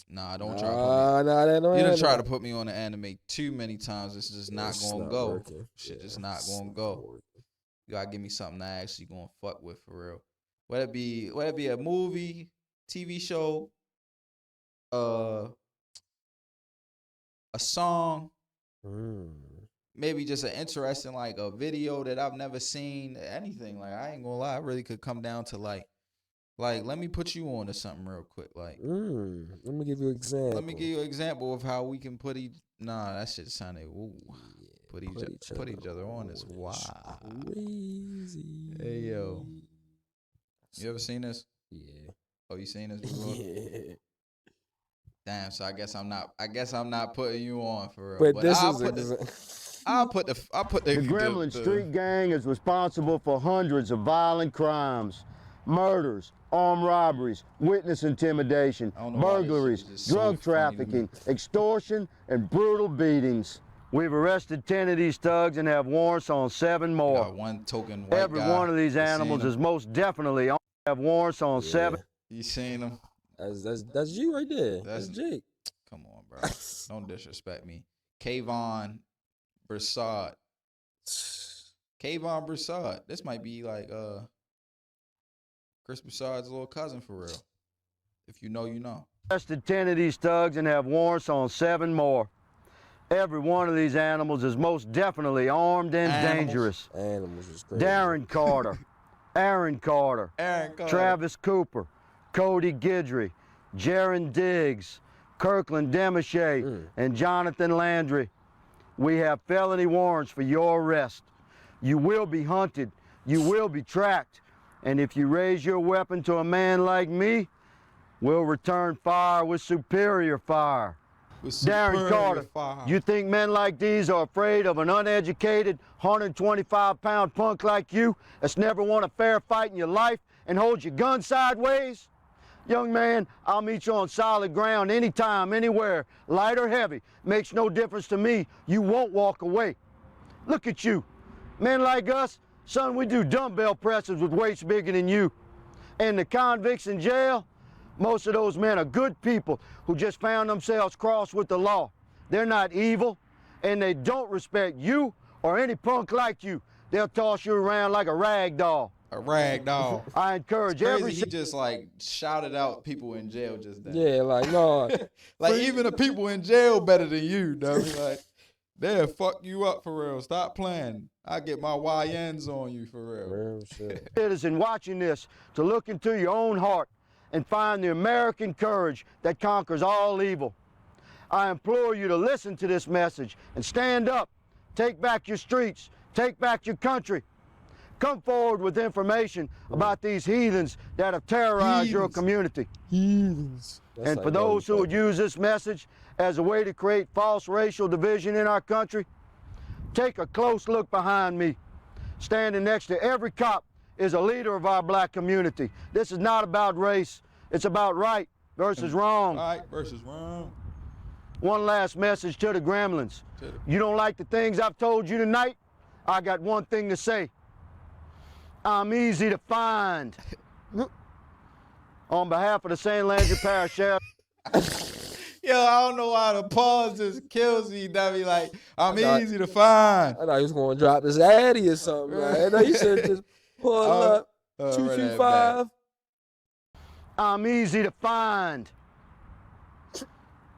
Nah, don't try to put me. You done try to put me on an anime too many times. It's just not gonna go. Shit, just not gonna go. You gotta give me something I actually gonna fuck with for real. Whether it be a movie, TV show, a song, maybe just an interesting like a video that I've never seen, anything. Like I ain't gonna lie, I really could come down to like let me put you on to something real quick. Like let me give you an example. Let me give you an example of how we can put that shit sounded put each other on is wild. Crazy. Hey yo. You ever seen this? Yeah. Oh, you seen this before? Yeah. Damn. So I guess I'm not putting you on for real. But I'll put the Gremlin Street Gang is responsible for hundreds of violent crimes, murders, armed robberies, witness intimidation, burglaries, drug trafficking, extortion, and brutal beatings. We've arrested 10 of these thugs and have warrants on 7 more. Got one token white Every one of these animals is most definitely on. Have warrants on 7. You seen them? That's you right there. That's Jake. Come on, bro. Don't disrespect me. Kayvon Broussard. Kayvon Broussard. This might be like Chris Broussard's little cousin for real. If you know, you know. Arrested 10 of these thugs and have warrants on 7 more. Every one of these animals is most definitely armed and dangerous. Animals is crazy. Darren Carter, Aaron Carter, Travis Cooper, Cody Guidry, Jaron Diggs, Kirkland Demochet, and Jonathan Landry. We have felony warrants for your arrest. You will be hunted. You will be tracked. And if you raise your weapon to a man like me, we'll return fire with superior fire. Darren Carter, you think men like these are afraid of an uneducated, 125-pound punk like you that's never won a fair fight in your life and holds your gun sideways? Young man, I'll meet you on solid ground anytime, anywhere, light or heavy. Makes no difference to me. You won't walk away. Look at you. Men like us, son, we do dumbbell presses with weights bigger than you. And the convicts in jail, most of those men are good people who just found themselves crossed with the law. They're not evil, and they don't respect you or any punk like you. They'll toss you around like a rag doll. A rag doll. I encourage every. He just like shouted out people in jail just then. Yeah, like no. Like even the people in jail better than you, dummy. Like they'll fuck you up for real. Stop playing. I get my YNs on you for real. Real shit. Citizen watching this to look into your own heart and find the American courage that conquers all evil. I implore you to listen to this message and stand up. Take back your streets. Take back your country. Come forward with information about these heathens that have terrorized your community. Heathens. And for those who would use this message as a way to create false racial division in our country, take a close look behind me. Standing next to every cop is a leader of our black community. This is not about race. It's about right versus wrong. Right versus wrong. One last message to the gremlins. You don't like the things I've told you tonight? I got one thing to say. I'm easy to find. On behalf of the St. Landry Parish Sheriff. Yo, I don't know why the pause just kills me, dummy. Like, I'm easy to find. I thought he was going to drop his addy or something. Right? I know he should just pull up 225. I'm easy to find.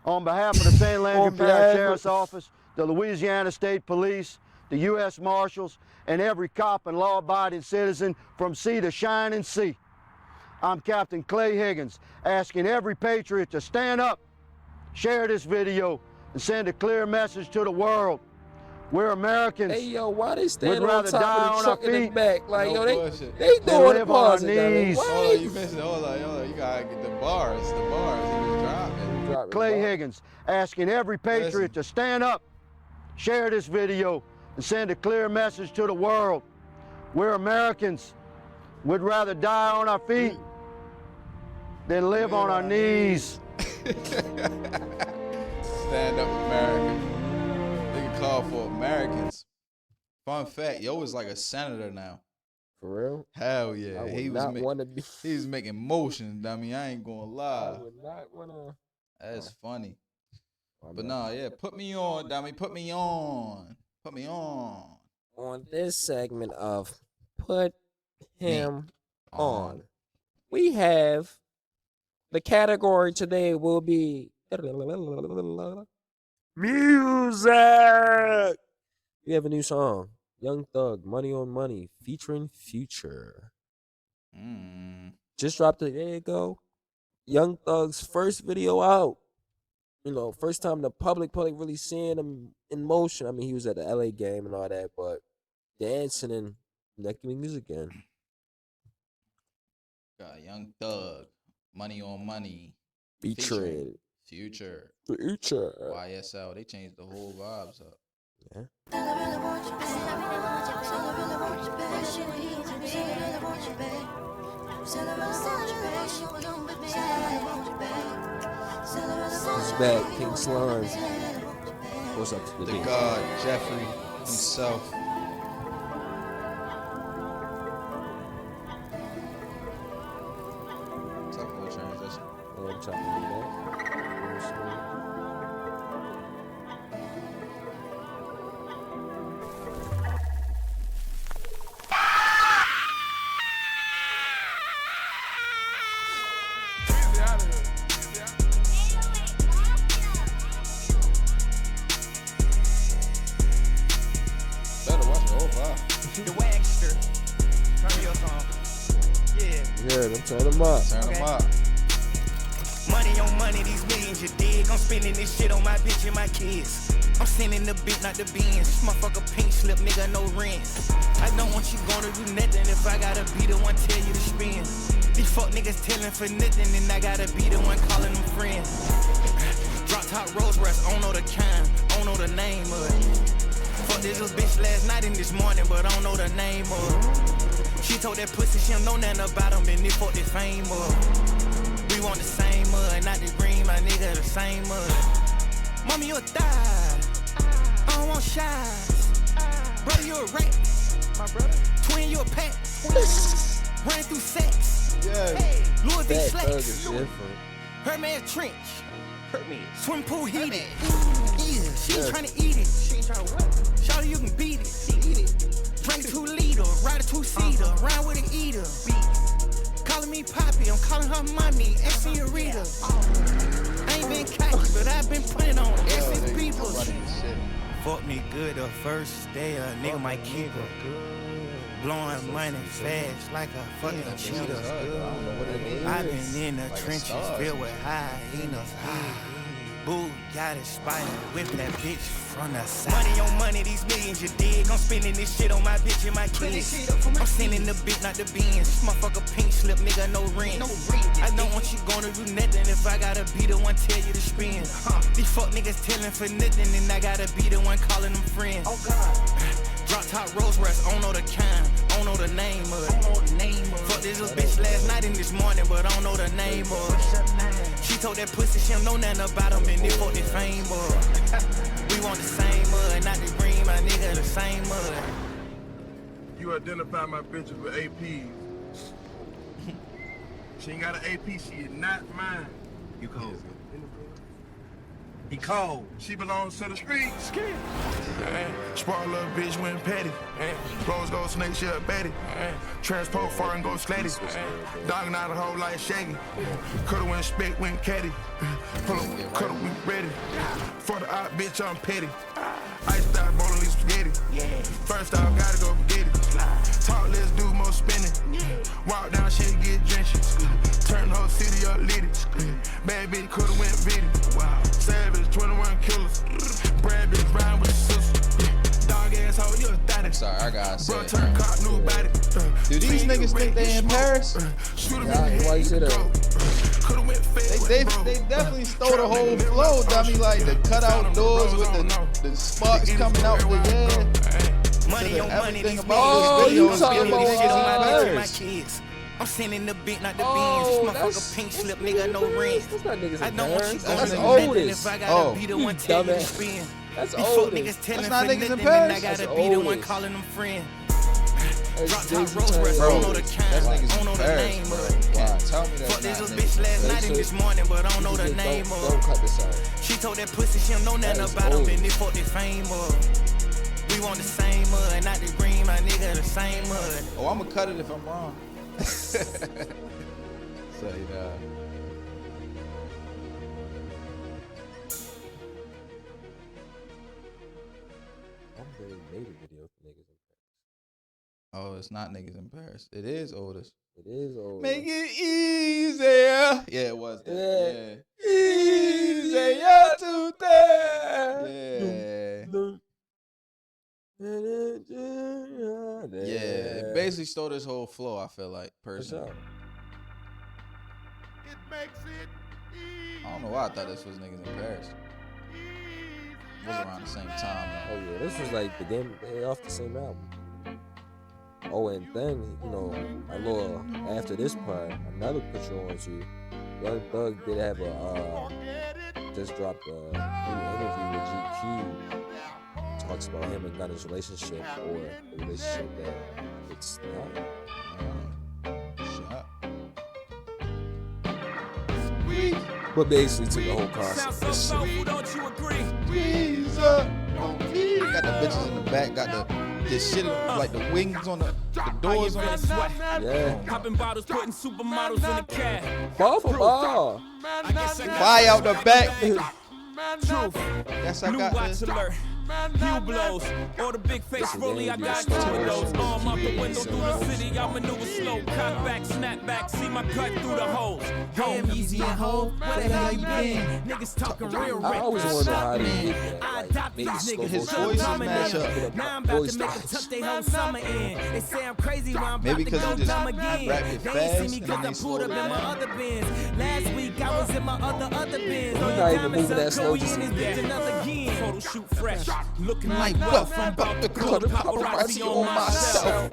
On behalf of the St. Landry Parish Sheriff's Office, the Louisiana State Police, the U.S. Marshals, and every cop and law-abiding citizen from sea to shining sea. I'm Captain Clay Higgins, asking every patriot to stand up, share this video, and send a clear message to the world. We're Americans. Hey, yo, why they stand on rather top die of on the our truck in the feet. back? Like, No yo, bullshit. they doing live the on our pause. knees. Hold on, you missed it. Hold on. You gotta get the bars. The bars. He was dropping. Clay Higgins, asking every patriot to stand up, share this video, and send a clear message to the world. We're Americans. We'd rather die on our feet than live on our knees. Stand up, America. They can call for Americans. Fun fact, yo is like a senator now. For real? Hell yeah. He was making motions, dummy. I ain't gonna lie. I would not wanna. That's funny. But nah, yeah, put me on, dummy. Put me on. Put me on. On this segment of Put Him On, we have the category today will be music. We have a new song, Young Thug, Money on Money, featuring Future. Just dropped it. There you go. Young Thug's first video out. You know, first time the public really seeing him in motion. I mean, he was at the LA game and all that, but dancing and making music again. Got Young Thug, Money on Money, featuring Future. YSL. They changed the whole vibes up. Yeah. He's back, King Slime. What's up to the God, Jeffrey himself. Tough little transition. The Waxter. Turn your song. Yeah, them turn them up. Turn them up. Money on money, these millions, you dig? I'm spending this shit on my bitch and my kids. I'm sending the bit, not the beans. Motherfucker pink slip, nigga, no rent. I don't want you gonna do nothing if I gotta be the one tell you to spend. These fuck niggas telling for nothing, and I gotta be the one calling them friends. Drop top Rolls Royce, I don't know the kind, I don't know the name of it. Fuck this little bitch last night and this morning, but I don't know the name of it. She told that pussy she don't know nothing about him, and they fuck this fame up. We want the same mud, not the green, my nigga, the same mud. Mommy, you a thigh. I don't want shots. Brother, you a rat. My brother. Twin, you a pet. Ran through sex. Yeah. Hey, Louis V. Slacks. Hermes Trench. Swim pool heated. Yeah, she ain't trying to eat it. She ain't trying to what? Shawty, you can beat it. Eat it. Drink 2 liter, ride a 2-seater, ride with an eater. Calling me Poppy, I'm calling her mommy, ex-senorita. I ain't been cocky, but I've been putting on essence people. Fuck me good the first day, a nigga might keep her. Blowing money fast like a fucking cheetah. I've been in the trenches filled with hyenas. Boo, got a spider, whip that bitch from the side. Money on money, these millions, you dig? I'm spending this shit on my bitch and my kids. I'm sending the bit, not the beans. Motherfucker pink slip, nigga, no rent. I don't want you gonna do nothing if I gotta be the one tell you to spend. These fuck niggas telling for nothing, and I gotta be the one calling them friends. Oh God. Drop top Rolls Royce, I don't know the kind, I don't know the name of it. Fuck this little bitch last night and this morning, but I don't know the name of it. She told that pussy she don't know nothing about him, and they fuck this fame up. We want the same mud, not the green, my nigga, the same mud. You identify my bitches with APs. She ain't got an AP, she is not mine. You cold. He cold. She belongs to the streets. Spoil little bitch went petty. Rose gold snake, she a Betty. Transport far and go slatty. Dogging out a hole like Shaggy. Coulda went spit, went caddy. Pull up, coulda we ready. For the out bitch, I'm petty. Ice style bowling these spaghetti. First off, gotta go get it. Talk, let's do more spinning. Walk down, shit get drenched. Turn the whole city up lit it. Bad bitch coulda went video. Savage, 21 killers. Brad bitch riding with the sister. Dog ass hoe, you a thotty. I'm sorry, I gotta say it. Turn cop, new body. Do these niggas think they in Paris? Why you say that? They definitely stole the whole flow, dummy. Like the cutout doors with the sparks coming out the air. Money on money, these Oh, you talking about shit on my bitch and my Paris? kids. I'm sending the beat, not the beans. Motherfucker pink slip, nigga, no rent. That's not niggas I in don't want you Paris. going That's to nothing Otis. if I gotta be the one telling you to Dumbass. spend. That's These fuck Otis. niggas telling That's for not niggas in nothing, Paris. and I gotta That's be the one Otis. calling them friend. That's Drop Jay-Z top Rolls Royce, I Bro, don't know the kind, That's I niggas don't in know the Paris, name bro. of it. Wow, tell me Fuck that's this not little niggas. bitch last night and this morning, but I don't know the Just name of Don't it. cut this out. She told that pussy she don't know nothing That is about him, old. and they fuck this fame up. We want the same mud, not the green, my nigga, the same mud. Oh, I'ma cut it if I'm wrong. Say that. I'm really made a video for niggas in Paris. Oh, it's not niggas in Paris. It is Otis. It is old. Make it easier. Yeah, it was that. Yeah. Easier to tell. Yeah. It basically stole this whole flow, I feel like, personally. It makes it easy. I don't know why I thought this was niggas in Paris. It was around the same time, Oh man. yeah, this was like the game they off the same album. Oh, and then a little after this part, another picture on you. Young Thug did have a just dropped a new interview with GQ. Talks about him and Gunna's relationship, or the relationship that it's not. But basically to the whole concept. Don't you agree? Got the bitches in the back, got the shit like the wings on the doors on the Yeah. Popping bottles, putting supermodels in the cab. Ball for ball. fly out the back. Truth. Yes, I New got watch this. alert. Blows. Or the big face rolling, I got two of those. Arm out the window through the city, I maneuver slow. Cock back, snap back, see my cut through the holes. Damn, easy and hoe, where the hell you been? Niggas talking real reckless. I always want to know how they get that. I adopt these niggas. His voices match up. Now I'm about to make them tuck their whole summer in. They say I'm crazy when I'm about to go dumb again. They ain't see me cause I pulled up in my other bins. Last week I was in my other bins. You're not even moving that slow. Just another game. Photo shoot fresh. Looking like wealth. I'm about to call the paparazzi on myself.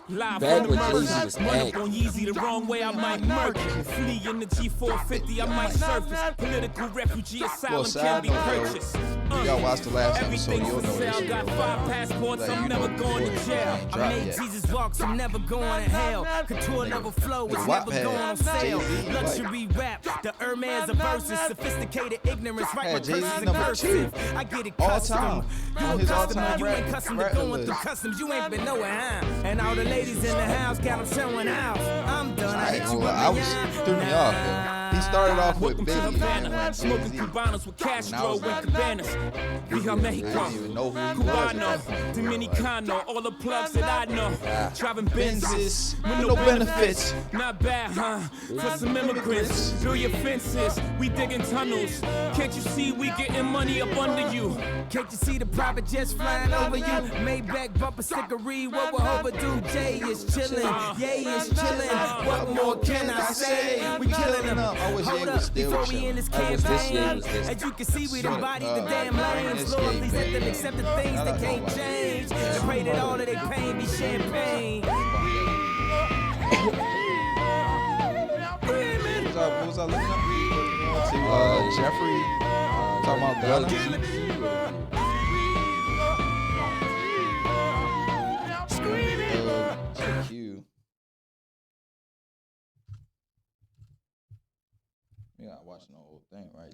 Live on the murder. Run up on Yeezy the wrong way, I might murder. Flee in the G450, I might surface. Political refugee asylum can be purchased. Y'all watched the last episode, you'll know this. Got 5 passports, I'm never going to jail. I made Jesus walks, I'm never going to hell. Couture never flow, it's never going on sale. Luxury rap, the Hermes of verses. Sophisticated ignorance, right with curses and cursive. I get it custom. You a customer, you ain't custom to going through customs. You ain't been nowhere, huh? And all the ladies in the house got them showing out. I'm done, I hit you with me threw me off, yo. He started off with Biggie. Smoking Cubanos with Castro and Cabanas. Via Mexico, Cubano, Dominicano, all the plugs that I know. Driving Benzes with no benefits. Not bad, huh? For some immigrants, build your fences. We digging tunnels. Can't you see we getting money up under you? Can't you see the private jets flying over you? Maybach bumper stickery, what we're overdue. Jay is chillin', Yay is chillin'. What more can I say? We killing them. Hold up, before we end this campaign. As you can see, we embodied the damn lanes. Lord, please let them accept the things that can't change. And pray that all of their pain be champagne. What was I looking up? Jeffrey talking about Gunna. GQ. You're not watching the whole thing, right?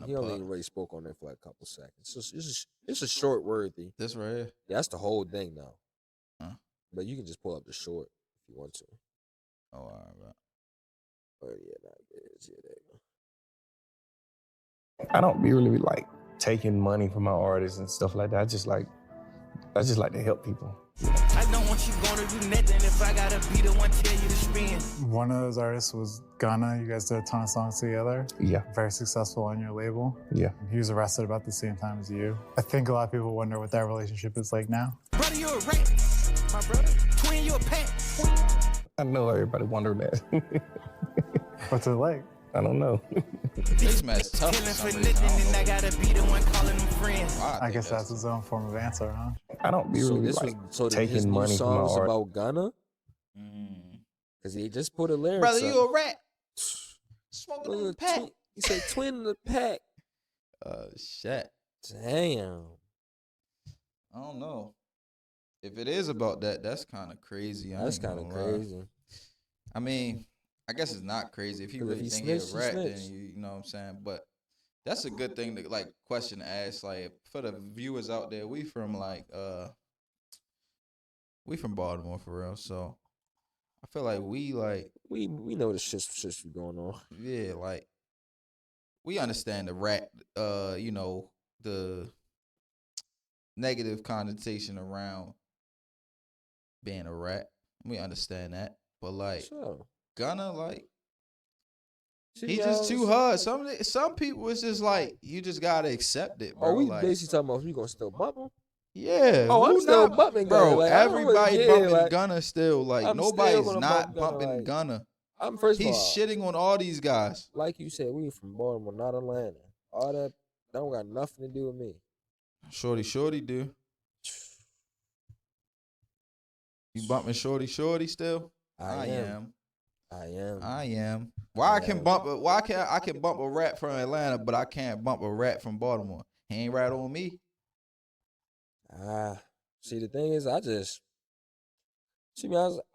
He only really spoke on it for like a couple seconds. It's a short worthy. This right here? Yeah, that's the whole thing now. Huh? But you can just pull up the short if you want to. Oh, all right, bro. Oh, yeah, there you go. I don't really like taking money from my artists and stuff like that. I just like to help people. I don't want you going to do nothing if I gotta be the one tell you to spin. One of those artists was Gunna. You guys did a ton of songs together. Yeah. Very successful on your label. Yeah. He was arrested about the same time as you. I think a lot of people wonder what that relationship is like now. Brother, you're a rat. My brother. Twin, you're a pet. I know everybody wondering that. What's it like? I don't know. This man's tough. I gotta be the one calling them friends. I guess that's his own form of answer, huh? I don't really taking money from my art. About Gunna? Because he just put a lyric. Brother, you a rat. Smoking in the pack. He said twin in the pack. Shit. Damn. I don't know. If it is about that, that's kind of crazy. That's kind of crazy. I mean, I guess it's not crazy. If you really think he's a rat, then you know what I'm saying? But that's a good thing to like question to ask. Like for the viewers out there, we from Baltimore for real. So I feel like we know the shit's going on. Yeah, like we understand the rat, the negative connotation around being a rat. We understand that. But like Gunna, like he's just too hard. Some people it's just like you just gotta accept it, bro. Oh, we like, basically talking about you gonna still bump him? Yeah. Oh, I'm still bumping Gunna. Bro, like, everybody bumping Gunna still. Like nobody's not bumping Gunna. First he's shitting on all these guys. Like you said, we from Baltimore, not Atlanta. All that don't got nothing to do with me. Shorty do. You bumping Shorty still? I am. Why can't I can bump a rat from Atlanta, but I can't bump a rat from Baltimore? He ain't rat on me. See, the thing is, I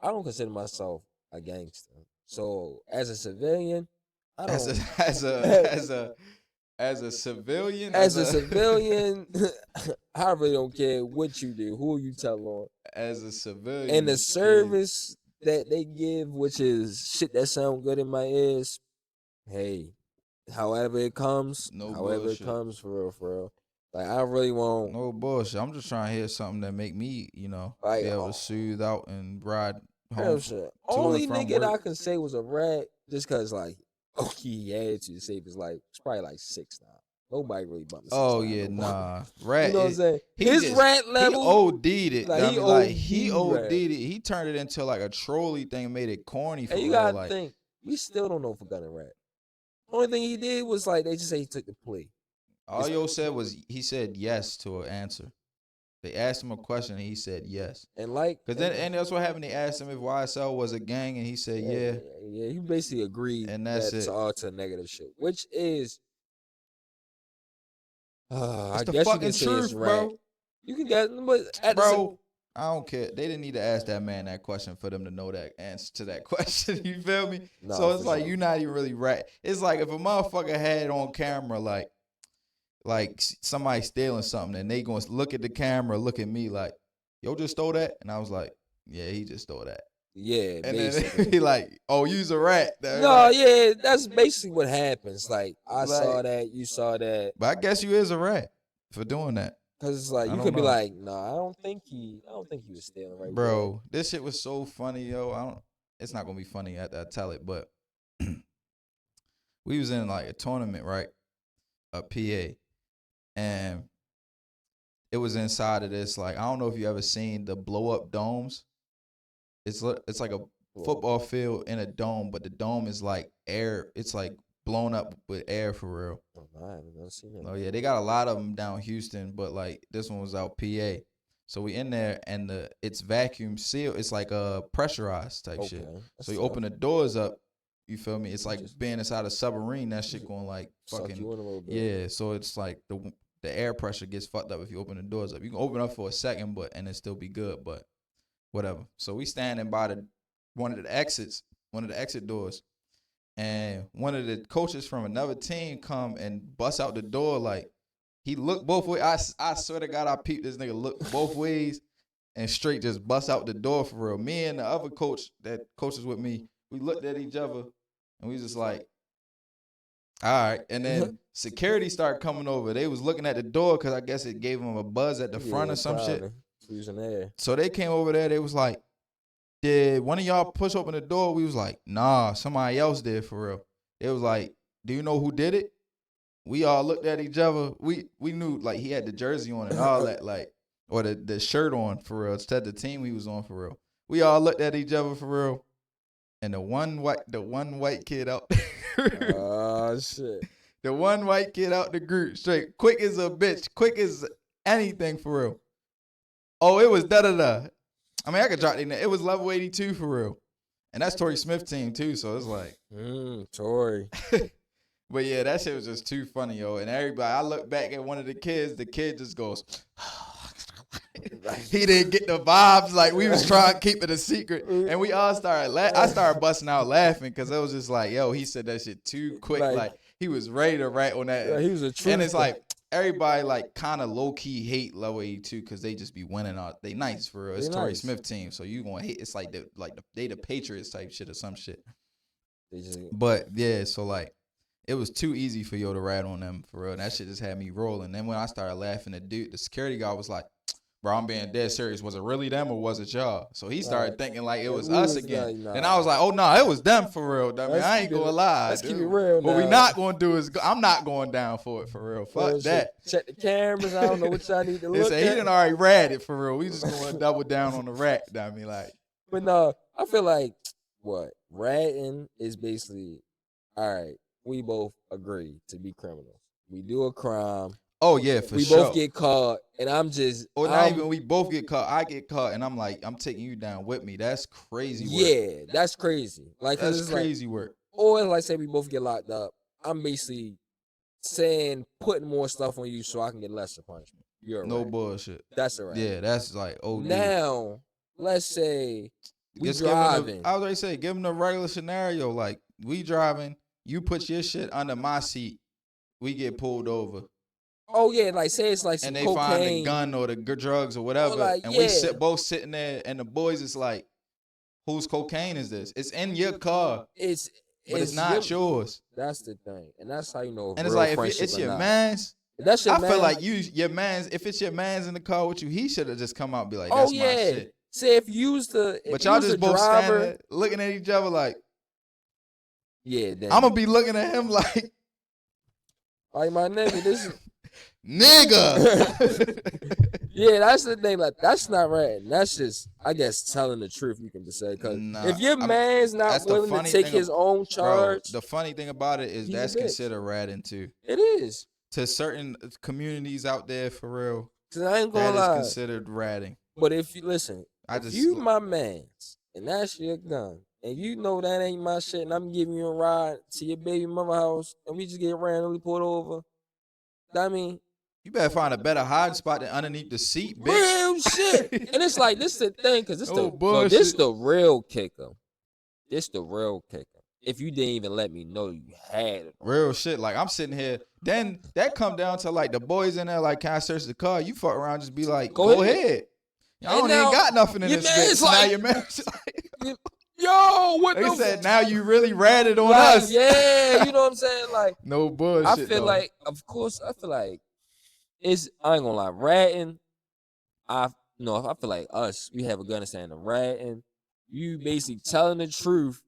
don't consider myself a gangster. So as a civilian, as a civilian, I really don't care what you do, who you tell on. As a civilian, and the service that they give, which is shit that sound good in my ears. Hey, however it comes, for real. Like I really won't. No bullshit. I'm just trying to hear something that make me, like, be able to soothe out and ride home. Real shit. Only nigga that I can say was a rat, just cause like, he had to save his life. It's probably like 6'9". Nobody really bumped 6'9". Oh yeah, nah. Rat. You know what I'm saying? His rat level. He OD'd it. He OD'd rat. it. He turned it into like a trolley thing, made it corny for And you real. gotta Like, think, we still don't know if Gunna rat. Only thing he did was like they just say he took the plea. all yo said was he said yes to an answer. They asked him a question and he said yes. And like, cause then and that's what happened. They asked him if YSL was a gang and he said yeah. Yeah, he basically agreed and that's it. All to negative shit, which is, I the guess you fucking can say truth, it's bro. rat. You can get, but at bro, I don't care. They didn't need to ask that man that question for them to know that answer to that question. You feel me? No, so it's for like sure. you're not even really rat. It's like if a motherfucker had on camera like somebody stealing something and they gonna look at the camera, look at me like, yo just stole that, and I was like, yeah, he just stole that. Yeah, and basically. then he like, oh, you's a rat. No, yeah, that's basically what happens. Like I saw that, you saw that, but I guess you is a rat for doing that. Cause it's like you could be like, no, I don't think he was stealing right, bro. This shit was so funny, yo. It's not gonna be funny after I tell it, but we was in like a tournament, right, a PA, and it was inside of this. Like I don't know if you ever seen the blow up domes. It's like a football field in a dome, but the dome is like air. It's like blown up with air for real. Oh, I haven't never seen that. Oh yeah, they got a lot of them down Houston, but like this one was out PA. So we in there and it's vacuum sealed. It's like a pressurized type shit. So you open the doors up. You feel me? It's like being inside a submarine. That shit going like fucking you in a little bit. Yeah. So it's like the air pressure gets fucked up if you open the doors up. You can open up for a second, and it still be good, but whatever. So we standing by one of the exit doors. And one of the coaches from another team come and bust out the door. Like he looked both ways. I swear to God, I peeped this nigga look both ways and straight just bust out the door for real. Me and the other coach that coaches with me, we looked at each other and we just like, all right. And then security started coming over. They was looking at the door because I guess it gave them a buzz at the front or some shit. So they came over there. They was like, did one of y'all push open the door? We was like, nah, somebody else did for real. It was like, do you know who did it? We all looked at each other. We knew like he had the jersey on and all that, like, or the shirt on for real. Instead the team he was on for real. We all looked at each other for real. And the one white kid out there. Oh shit. The one white kid out the group straight, quick as a bitch, quick as anything for real. Oh, it was da-da-da. I mean, I could drop it. It was level 82 for real. And that's Torrey Smith's team too, so it's like. Torrey. But yeah, that shit was just too funny, yo. And everybody, I look back at one of the kids, the kid just goes, he didn't get the vibes. Like we was trying to keep it a secret. And we all started I started busting out laughing because it was just like, yo, he said that shit too quick. Like he was ready to rat on that. Yeah, he was a true. And it's like, everybody like kind of low key hate level 82 because they just be winning out. They nice for real. It's Torrey Smith team, so you gonna hate. It's like they the Patriots type shit or some shit. But yeah, so like it was too easy for yo to rat on them for real. And that shit just had me rolling. Then when I started laughing, the security guy was like, bro, I'm being dead serious. Was it really them or was it y'all? So he started thinking like it was us again. And I was like, oh no, it was them for real. I mean, I ain't gonna lie. Let's keep it real. What we not gonna do is I'm not going down for it for real. Fuck that. Check the cameras. I don't know what y'all need to look at. He done already ratted for real. We just gonna double down on the rat. I mean, like. But no, I feel like ratting is basically, all right, we both agree to be criminals. We do a crime. Oh yeah, for we sure. We both get caught, and I'm just. Or not even we both get caught. I get caught, and I'm like, I'm taking you down with me. That's crazy work. Yeah, that's crazy. Like that's crazy work. Or like say we both get locked up. I'm basically saying putting more stuff on you so I can get lesser punishment. You're no right. bullshit. That's all right. Yeah, that's like Now, let's say we driving. I was already say, give them the regular scenario. Like we driving, you put your shit under my seat, we get pulled over. Oh yeah, like say it's like some and they cocaine. Find the gun or the drugs or whatever, and we both sitting there, and the boys is like, "Whose cocaine is this? It's in your car. But it's not yours." That's the thing, and that's how you know. And it's like if it's your man's, That's your I man. feel like your man's. If it's your man's in the car with you, he should have just come out and be like, "That's my shit." Say if you was the, but y'all just both standing there looking at each other like, yeah. I'm gonna be looking at him like my nigga, this is nigga. Yeah, that's the thing. Like, that's not right. That's just, I guess, telling the truth. You can just say, because if your man's not willing to take his own charge, bro, the funny thing about it is that's considered ratting too. It is to certain communities out there, for real. Cause I ain't gonna lie, that is considered ratting. But if you listen, if you my man's and that's your gun, and you know that ain't my shit, and I'm giving you a ride to your baby mama house, and we just get randomly pulled over, I mean, you better find a better hiding spot than underneath the seat, bitch. Real shit. And it's like, this the thing, because this the real kicker. This the real kicker. If you didn't even let me know you had it. Real shit. Like, I'm sitting here. Then that come down to, like, the boys in there, like, can I search the car? You fuck around, just be like, go ahead. I don't even got nothing in this bitch. Like, now your man's like, yo, what they said, now you really ratted on us. Yeah, you know what I'm saying? Like, no bullshit. I feel like, of course, I feel like it's, I ain't gonna lie, ratting. I feel like us, we have a good understanding of ratting. You basically telling the truth,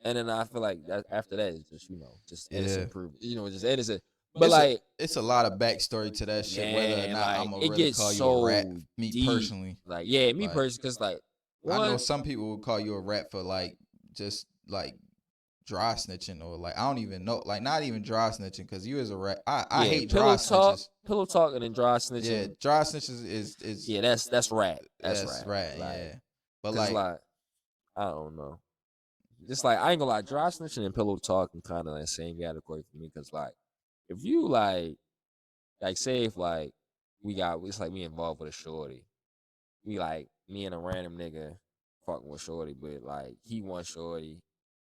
and then I feel like that after that is just, just innocent proof. Just innocent. But it's a lot of backstory to that shit. Whether or not I'm gonna really call you a rat, me personally. Like, yeah, me personally, because like, I know some people would call you a rat for like just like dry snitching, or like I don't even know, like not even dry snitching, because you as a rat. I hate dry snitches. Pillow talking and dry snitching. Yeah, dry snitches is yeah, that's rat. That's rat. Like, yeah, but like I don't know. Just like, I ain't gonna lie, dry snitching and pillow talking kind of like the same category for me, because like if you like say if like it's like me involved with a shorty, we like me and a random nigga fucking with shorty, but like he wants shorty,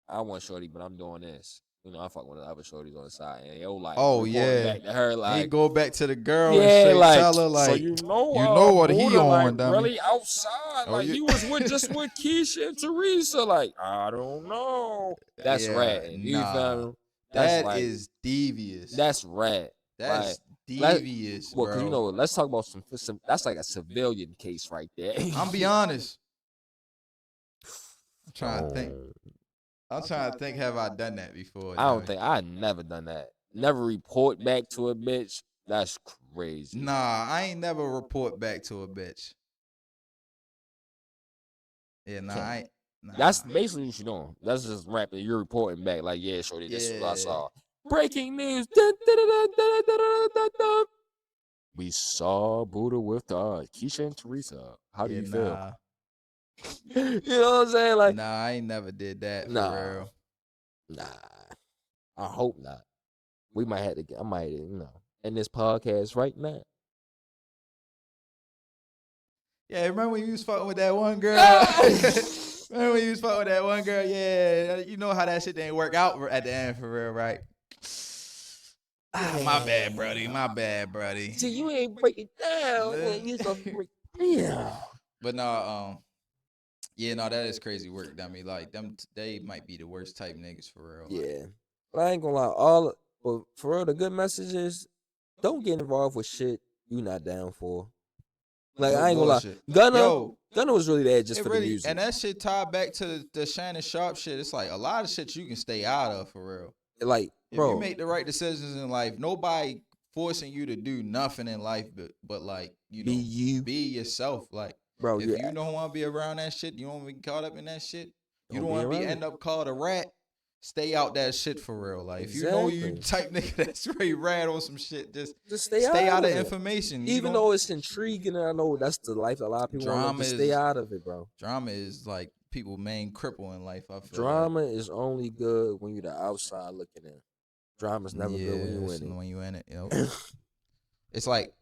I want shorty, but I'm doing this. I'm fucking with the other shorties on the side, and yo, like, back to her, like, he go back to the girl and straight like, tell her, like, so you know what he BUUDA, on, like, really outside, like he was just with Keisha and Teresa, like, I don't know. That's ratting. You feel me? That is devious. That's rat. That's devious, well, bro. Because let's talk about some. That's like a civilian case right there. I'm be honest. I'm trying to think. I'm trying to think, have I done that before? I don't think I never done that. Never report back to a bitch. That's crazy. Nah, I ain't never report back to a bitch. Yeah, nah. That's basically what you're doing. That's just rapping. You're reporting back, like, yeah, shorty, this is what I saw. Breaking news. We saw BUUDA with Keisha and Teresa. How do you feel? You know what I'm saying? Like, nah, I ain't never did that for real. Nah, I hope not. We might have to get, I might, end this podcast right now. Yeah, remember when you was fucking with that one girl? Remember when you was fucking with that one girl? Yeah, you know how that shit didn't work out at the end for real, right? My bad, buddy. My bad, buddy. See, you ain't break it down. You supposed to break it down. But no, yeah, no, that is crazy work. I mean, like, they might be the worst type niggas for real. Yeah. But I ain't gonna lie, but for real, the good message is, don't get involved with shit you not down for. Like, I ain't gonna lie. Gunna was really there just for the music. And that shit tied back to the Shannon Sharp shit. It's like a lot of shit you can stay out of for real. Like, if you make the right decisions in life, nobody forcing you to do nothing in life but like, be yourself. Like, bro, if you don't want to be around that shit, you don't want to be caught up in that shit, you don't want to end up called a rat, stay out that shit for real. Like, if you know you type nigga that's really rat on some shit, just stay out of information. Even though it's intriguing, and I know that's the life a lot of people want to stay out of it, bro. Drama is like people's main cripple in life, I feel. Drama is only good when you're the outside looking in. Drama's never good when you in it. When you in it, it's like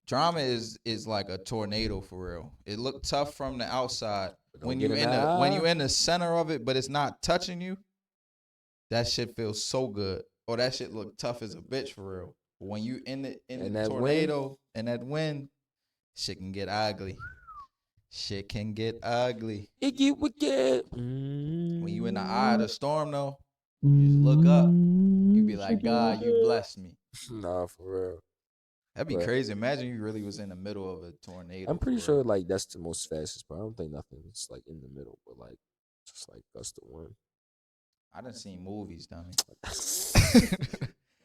drama is like a tornado for real. It look tough from the outside when you in the center of it, but it's not touching you. That shit feels so good. Or that shit look tough as a bitch for real. But when you in the tornado and that wind, shit can get ugly. Shit can get ugly. It get wicked. When you in the eye of the storm though, you just look up. You be like, God, you bless me. Nah, for real. That'd be crazy. Imagine you really was in the middle of a tornado. I'm pretty sure like that's the most fastest, but I don't think nothing's like in the middle, but like just like gust of wind. I done seen movies, dummy.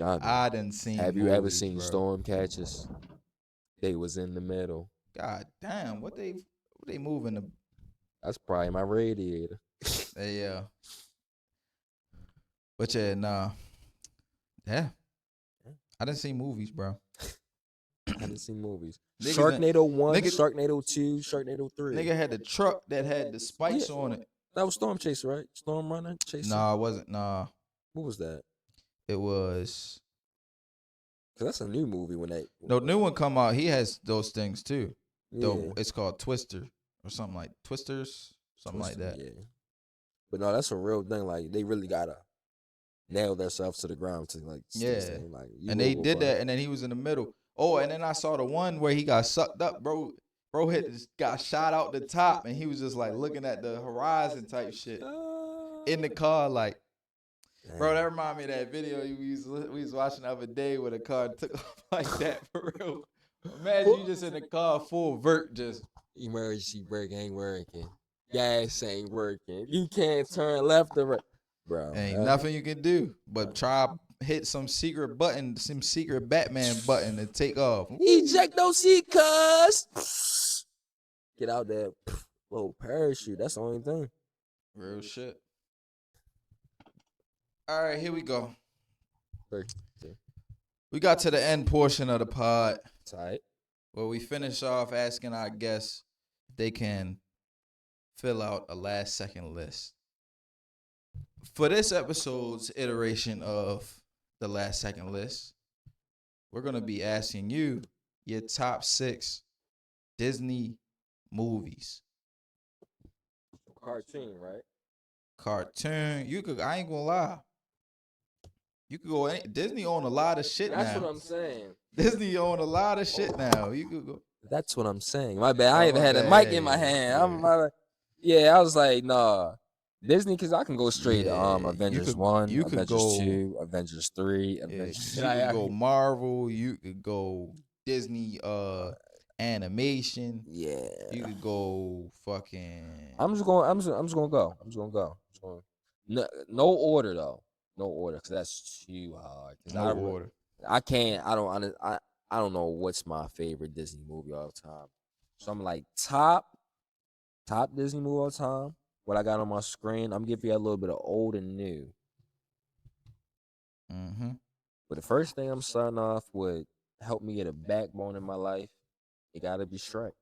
God, I done seen. Have you movies, ever seen bro. storm catchers? They was in the middle. God damn, what they moving the? That's probably my radiator. Yeah. But yeah, nah. Yeah. I done seen movies, bro. I didn't see movies. Niggas Sharknado 1, nigga- Sharknado 2, Sharknado 3. Nigga had the truck that had the spikes on it. That was Storm Chaser, right? Storm Runner Chaser? Nah, it wasn't. Nah. What was that? It was. Because that's a new movie when they... No, new one come out. He has those things too. Yeah. It's called Twister or something like Twisters, something like that. Yeah. But no, that's a real thing. Like, they really got to nail themselves to the ground to, like, like, and they did that, and then he was in the middle. Oh, and then I saw the one where he got sucked up, bro. Bro got shot out the top, and he was just like looking at the horizon type shit in the car, like. Bro, that reminded me of that video we was watching the other day where the car took off like that for real. Imagine you just in the car full vert, just emergency brake ain't working, gas ain't working, you can't turn left or right, bro. Ain't nothing you can do but try hit some secret button, some secret Batman button to take off. Eject those seat, cuz. Get out there, little parachute. That's the only thing. Real shit. All right, here we go. We got to the end portion of the pod. Tight. Where we finish off asking our guests if they can fill out a last second list. For this episode's iteration of the last second list, we're going to be asking you your top 6 Disney movies. Cartoon, right? Cartoon. I ain't gonna lie. You could go. Disney own a lot of shit now. That's what I'm saying. Disney own a lot of shit now. You could go. That's what I'm saying. My bad. I even had a mic in my hand. I was like, nah. Disney, because I can go straight. Avengers 1, Avengers 2, Avengers 3. Avengers. You could go Marvel. You could go Disney animation. Yeah. You could go fucking. I'm just gonna go. No order though. No order, because that's too hard. No order. I can't. I don't know what's my favorite Disney movie all the time. So I'm like top Disney movie all the time. What I got on my screen, I'm giving you a little bit of old and new. Mm-hmm. But the first thing I'm starting off with, help me get a backbone in my life. It gotta be Shrek.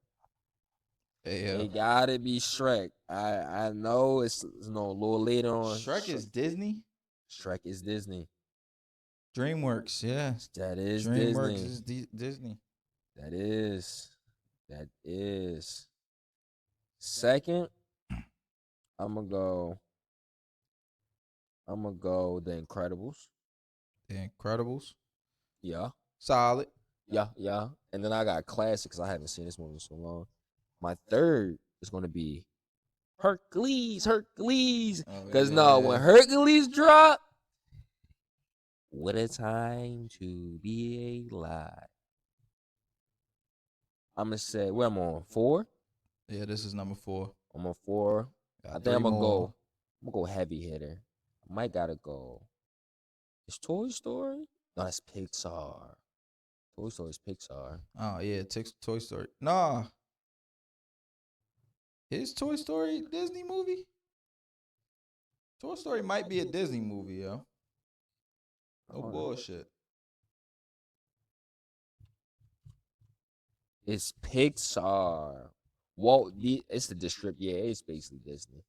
Yeah. It gotta be Shrek. I know it's a little later on. Shrek is Disney. Shrek is Disney. DreamWorks, yeah. That is DreamWorks Disney. is Disney. That is. Second, I'm gonna go The Incredibles. The Incredibles. Yeah. Solid. Yeah. And then I got classics. I haven't seen this movie in so long. My third is gonna be Hercules. Because when Hercules dropped, what a time to be alive. I'm gonna say, where I'm on 4. Yeah, this is number 4. I'm on 4. I think I'm gonna go heavy hitter. I might gotta go. Is Toy Story? No, that's Pixar. Toy Story is Pixar. Oh yeah, Toy Story. Nah. Is Toy Story a Disney movie? Toy Story might be a Disney movie, yo. No bullshit. It's Pixar. It's the district. Yeah, it's basically Disney.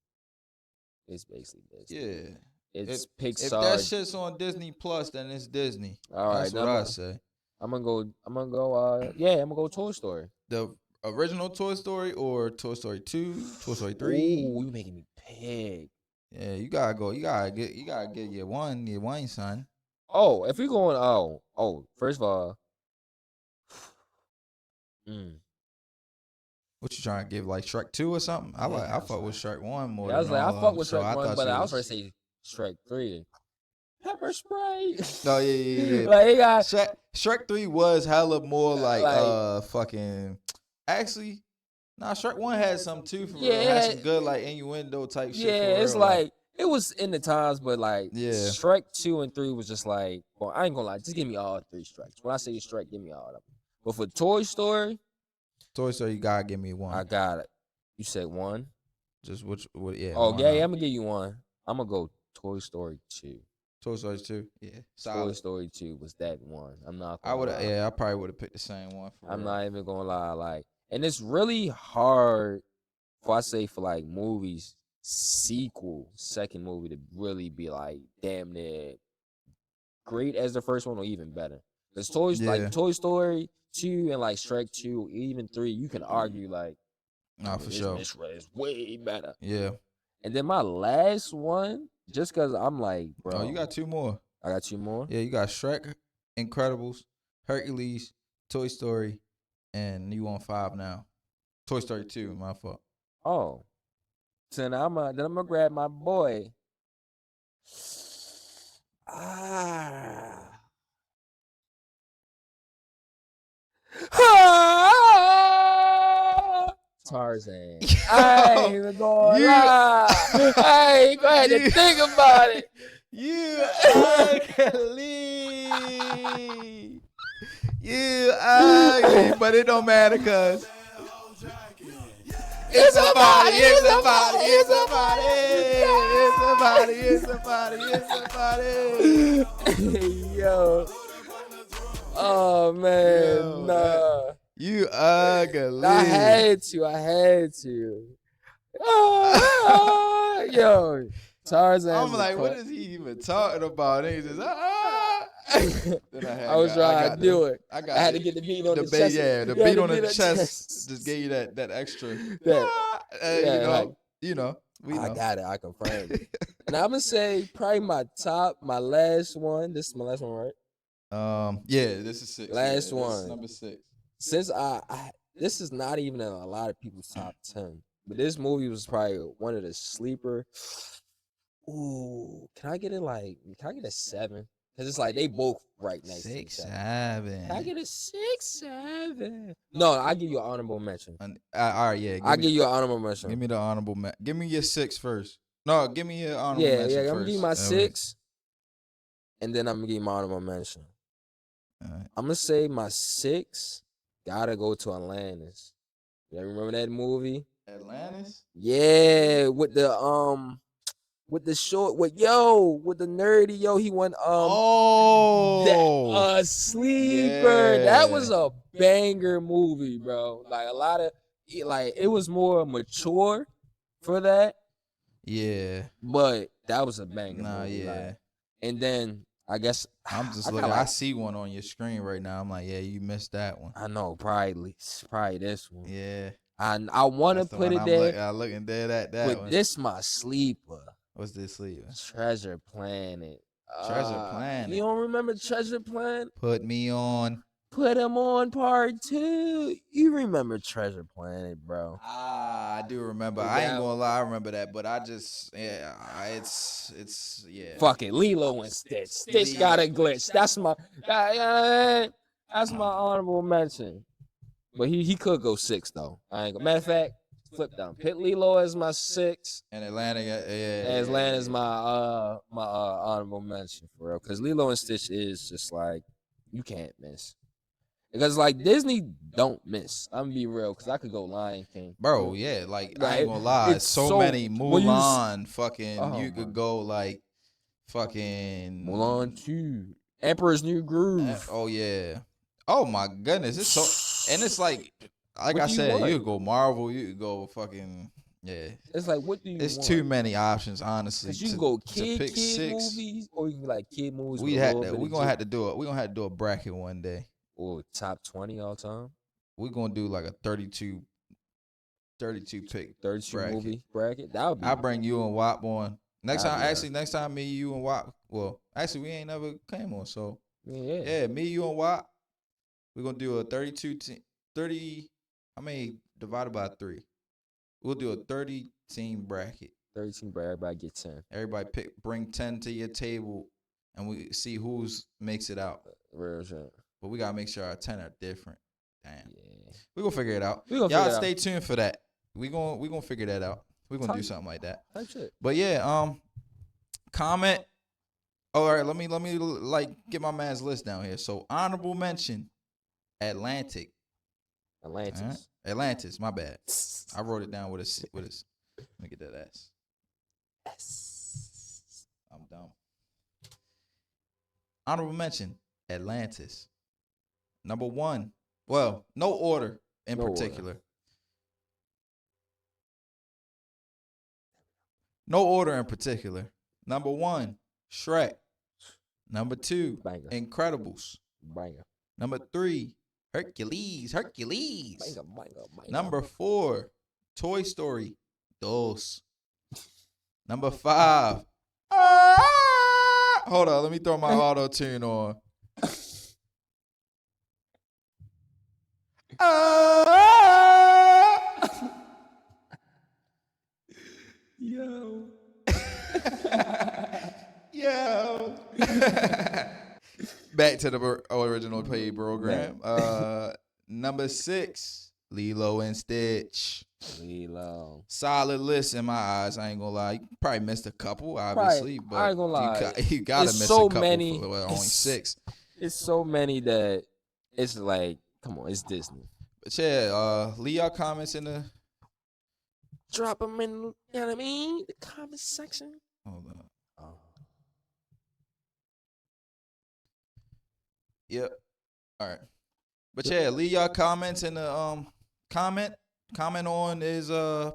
Yeah. It's Pixar. If that shit's on Disney Plus, then it's Disney. All right, that's what I say. I'm gonna go Toy Story. The original Toy Story or Toy Story 2, Toy Story 3? Ooh, you making me pick. Yeah, you gotta go. You gotta get your one son. Oh, if we're going first of all. What you trying to give, like Shrek 2 or something? I fuck with Shrek 1 more. Yeah, I was like, I fuck with Shrek 1, but I was trying to say Shrek 3. pepper spray. Oh yeah. Like he got Shrek 3 was hella more like fucking. Actually, nah, Shrek 1 had some too for real. It had some good like innuendo type shit. Yeah, for it's real. like it was in the times, but like Yeah. Shrek 2 and 3 was just like, well, I ain't gonna lie, just give me all 3 Shreks. When I say Shrek, give me all of them. But for Toy Story, you gotta give me one. I got it. You said 1? Just what? Yeah. Oh yeah, I'm gonna give you 1. I'm gonna go Toy Story 2. Toy Story 2. Yeah. Solid. Toy Story 2 was that one. I'm not. I would. Yeah, I probably would have picked the same one. I'm not even gonna lie. Like, and it's really hard for like movies, second movie to really be like damn near great as the first one or even better. Because Toy Story 2 and like Shrek 2, even 3, you can argue like, for sure, this is way better. Yeah. And then my last one, just because I'm like, bro. Oh, you got 2 more. I got 2 more? Yeah, you got Shrek, Incredibles, Hercules, Toy Story, and you on 5 now. Toy Story 2, my fault. Oh. So now I'm gonna grab my boy. Tarzan. I ain't even going to lie. I ain't going to think about it. You ugly. You ugly. But it don't matter because it's somebody. Yo. Oh, man. Nah. You ugly. I had to. Yo, Tarzan. I'm like, what is he even talking about? And he just, Then I was trying to do it. I had to get the beat on the chest. Yeah, the beat on the chest just gave you that extra. You know. I got it. I confirmed it. And I'm gonna say probably my last one. This is my last one, right? Yeah, this is 6. Last one. This is number 6. Since this is not even in a lot of people's top 10, but this movie was probably one of the sleeper. Ooh, can I get a 7? Because it's like they both right next to each other. 6-7. Can I get a 6-7? No, I'll give you an honorable mention. All right, yeah. I'll give you an honorable mention. Give me the honorable mention. Give me your 6 first. No, give me your honorable mention. Yeah, I'm first. gonna give you my 6, and then I'm gonna give you my honorable mention. Right. I'm gonna say my 6 gotta go to Atlantis. You remember that movie? Atlantis? Yeah, with the nerdy, he went Sleeper. Yeah. That was a banger movie, bro. Like a lot of it was more mature for that. Yeah. But that was a banger movie. Yeah. Like, and then I guess I'm just looking. I see one on your screen right now. I'm like, yeah, you missed that one. I know, probably this one. Yeah. I want to put it there. I'm looking dead at that but one. This my sleeper. What's this sleeper? Treasure Planet. Treasure Planet. You don't remember Treasure Planet? Put me on. Put him on part 2. You remember Treasure Planet, bro? I do remember. I ain't gonna lie, I remember that, but I just it's Fuck it, Lilo and Stitch. Stitch got a glitch. That's my honorable mention. But he could go 6 though. Matter of fact, flip down. Pit Lilo as my 6. And Atlanta, Atlanta's my honorable mention for real. Cause Lilo and Stitch is just like you can't miss. Because like Disney don't miss. I'm gonna be real, cause I could go Lion King. Bro, yeah, like I ain't gonna lie. It's so many Mulan you could go like fucking Mulan 2. Emperor's New Groove. Oh yeah. Oh my goodness. It's so and it's like I said, you could go Marvel, you could go fucking It's like what do you It's want? too many options, honestly. You can go kid movies or you can like kid movies. We're gonna have to do a bracket one day. Or top 20 all time. We're gonna do like a 32 pick 32 movie bracket. That would be. I'll bring you and WAP on. Next time me, you and WAP. Well, actually we ain't never came on, so yeah, me, you and WAP. We're gonna do a 30 divided by 3. We'll do a 30 team bracket. 30 team bracket, everybody get 10. Everybody bring 10 to your table. and we see who's makes it out. Real shit. But we gotta make sure our 10 are different. Damn. Yeah. We gonna figure it out. Y'all stay tuned for that. We gonna figure that out. We gonna do something like that. Type shit. But yeah, comment. All right, let me like get my man's list down here. So honorable mention, Atlantis. Atlantis. My bad. I wrote it down with a. Let me get that S. I'm dumb. Honorable mention, Atlantis. Number 1. Well, no order in particular. No order in particular. Number 1, Shrek. Number 2, Banger. Incredibles. Banger. Number 3, Hercules. Banger. Number 4, Toy Story. Dos. Number 5. Hold on, let me throw my auto tune on. Yo. Back to the original paid program. Number 6, Lilo and Stitch. Lilo. Solid list in my eyes. I ain't gonna lie. You probably missed a couple, obviously, but I ain't gonna lie. You gotta miss so a couple many, for only 6. It's so many that it's like, come on, it's Disney. But yeah, leave y'all comments in the. Drop them in, you know what I mean? The comment section. Hold on. Yep. All right. But yeah, leave y'all comments in the comment on his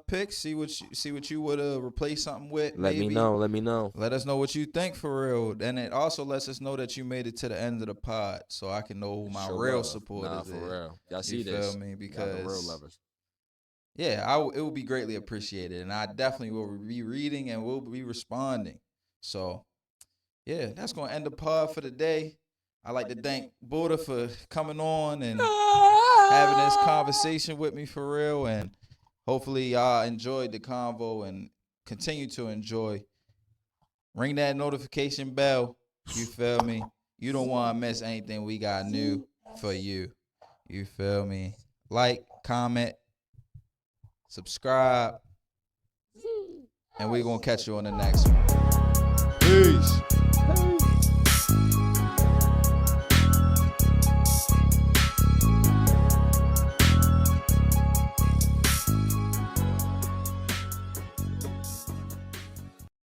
picks. See what you would replace something with. Let me know. Let us know what you think for real. And it also lets us know that you made it to the end of the pod, so I can know who my real supporters for is. real. Y'all see you this? Feel me? Because y'all the real lovers. Yeah, it will be greatly appreciated, and I definitely will be reading and will be responding. So, yeah, that's gonna end the pod for the day. I like to thank BUUDA for coming on and having this conversation with me for real, and hopefully y'all enjoyed the convo and continue to enjoy. Ring that notification bell. You feel me? You don't want to miss anything we got new for you. You feel me? Like, comment, subscribe, and we're going to catch you on the next one. Peace.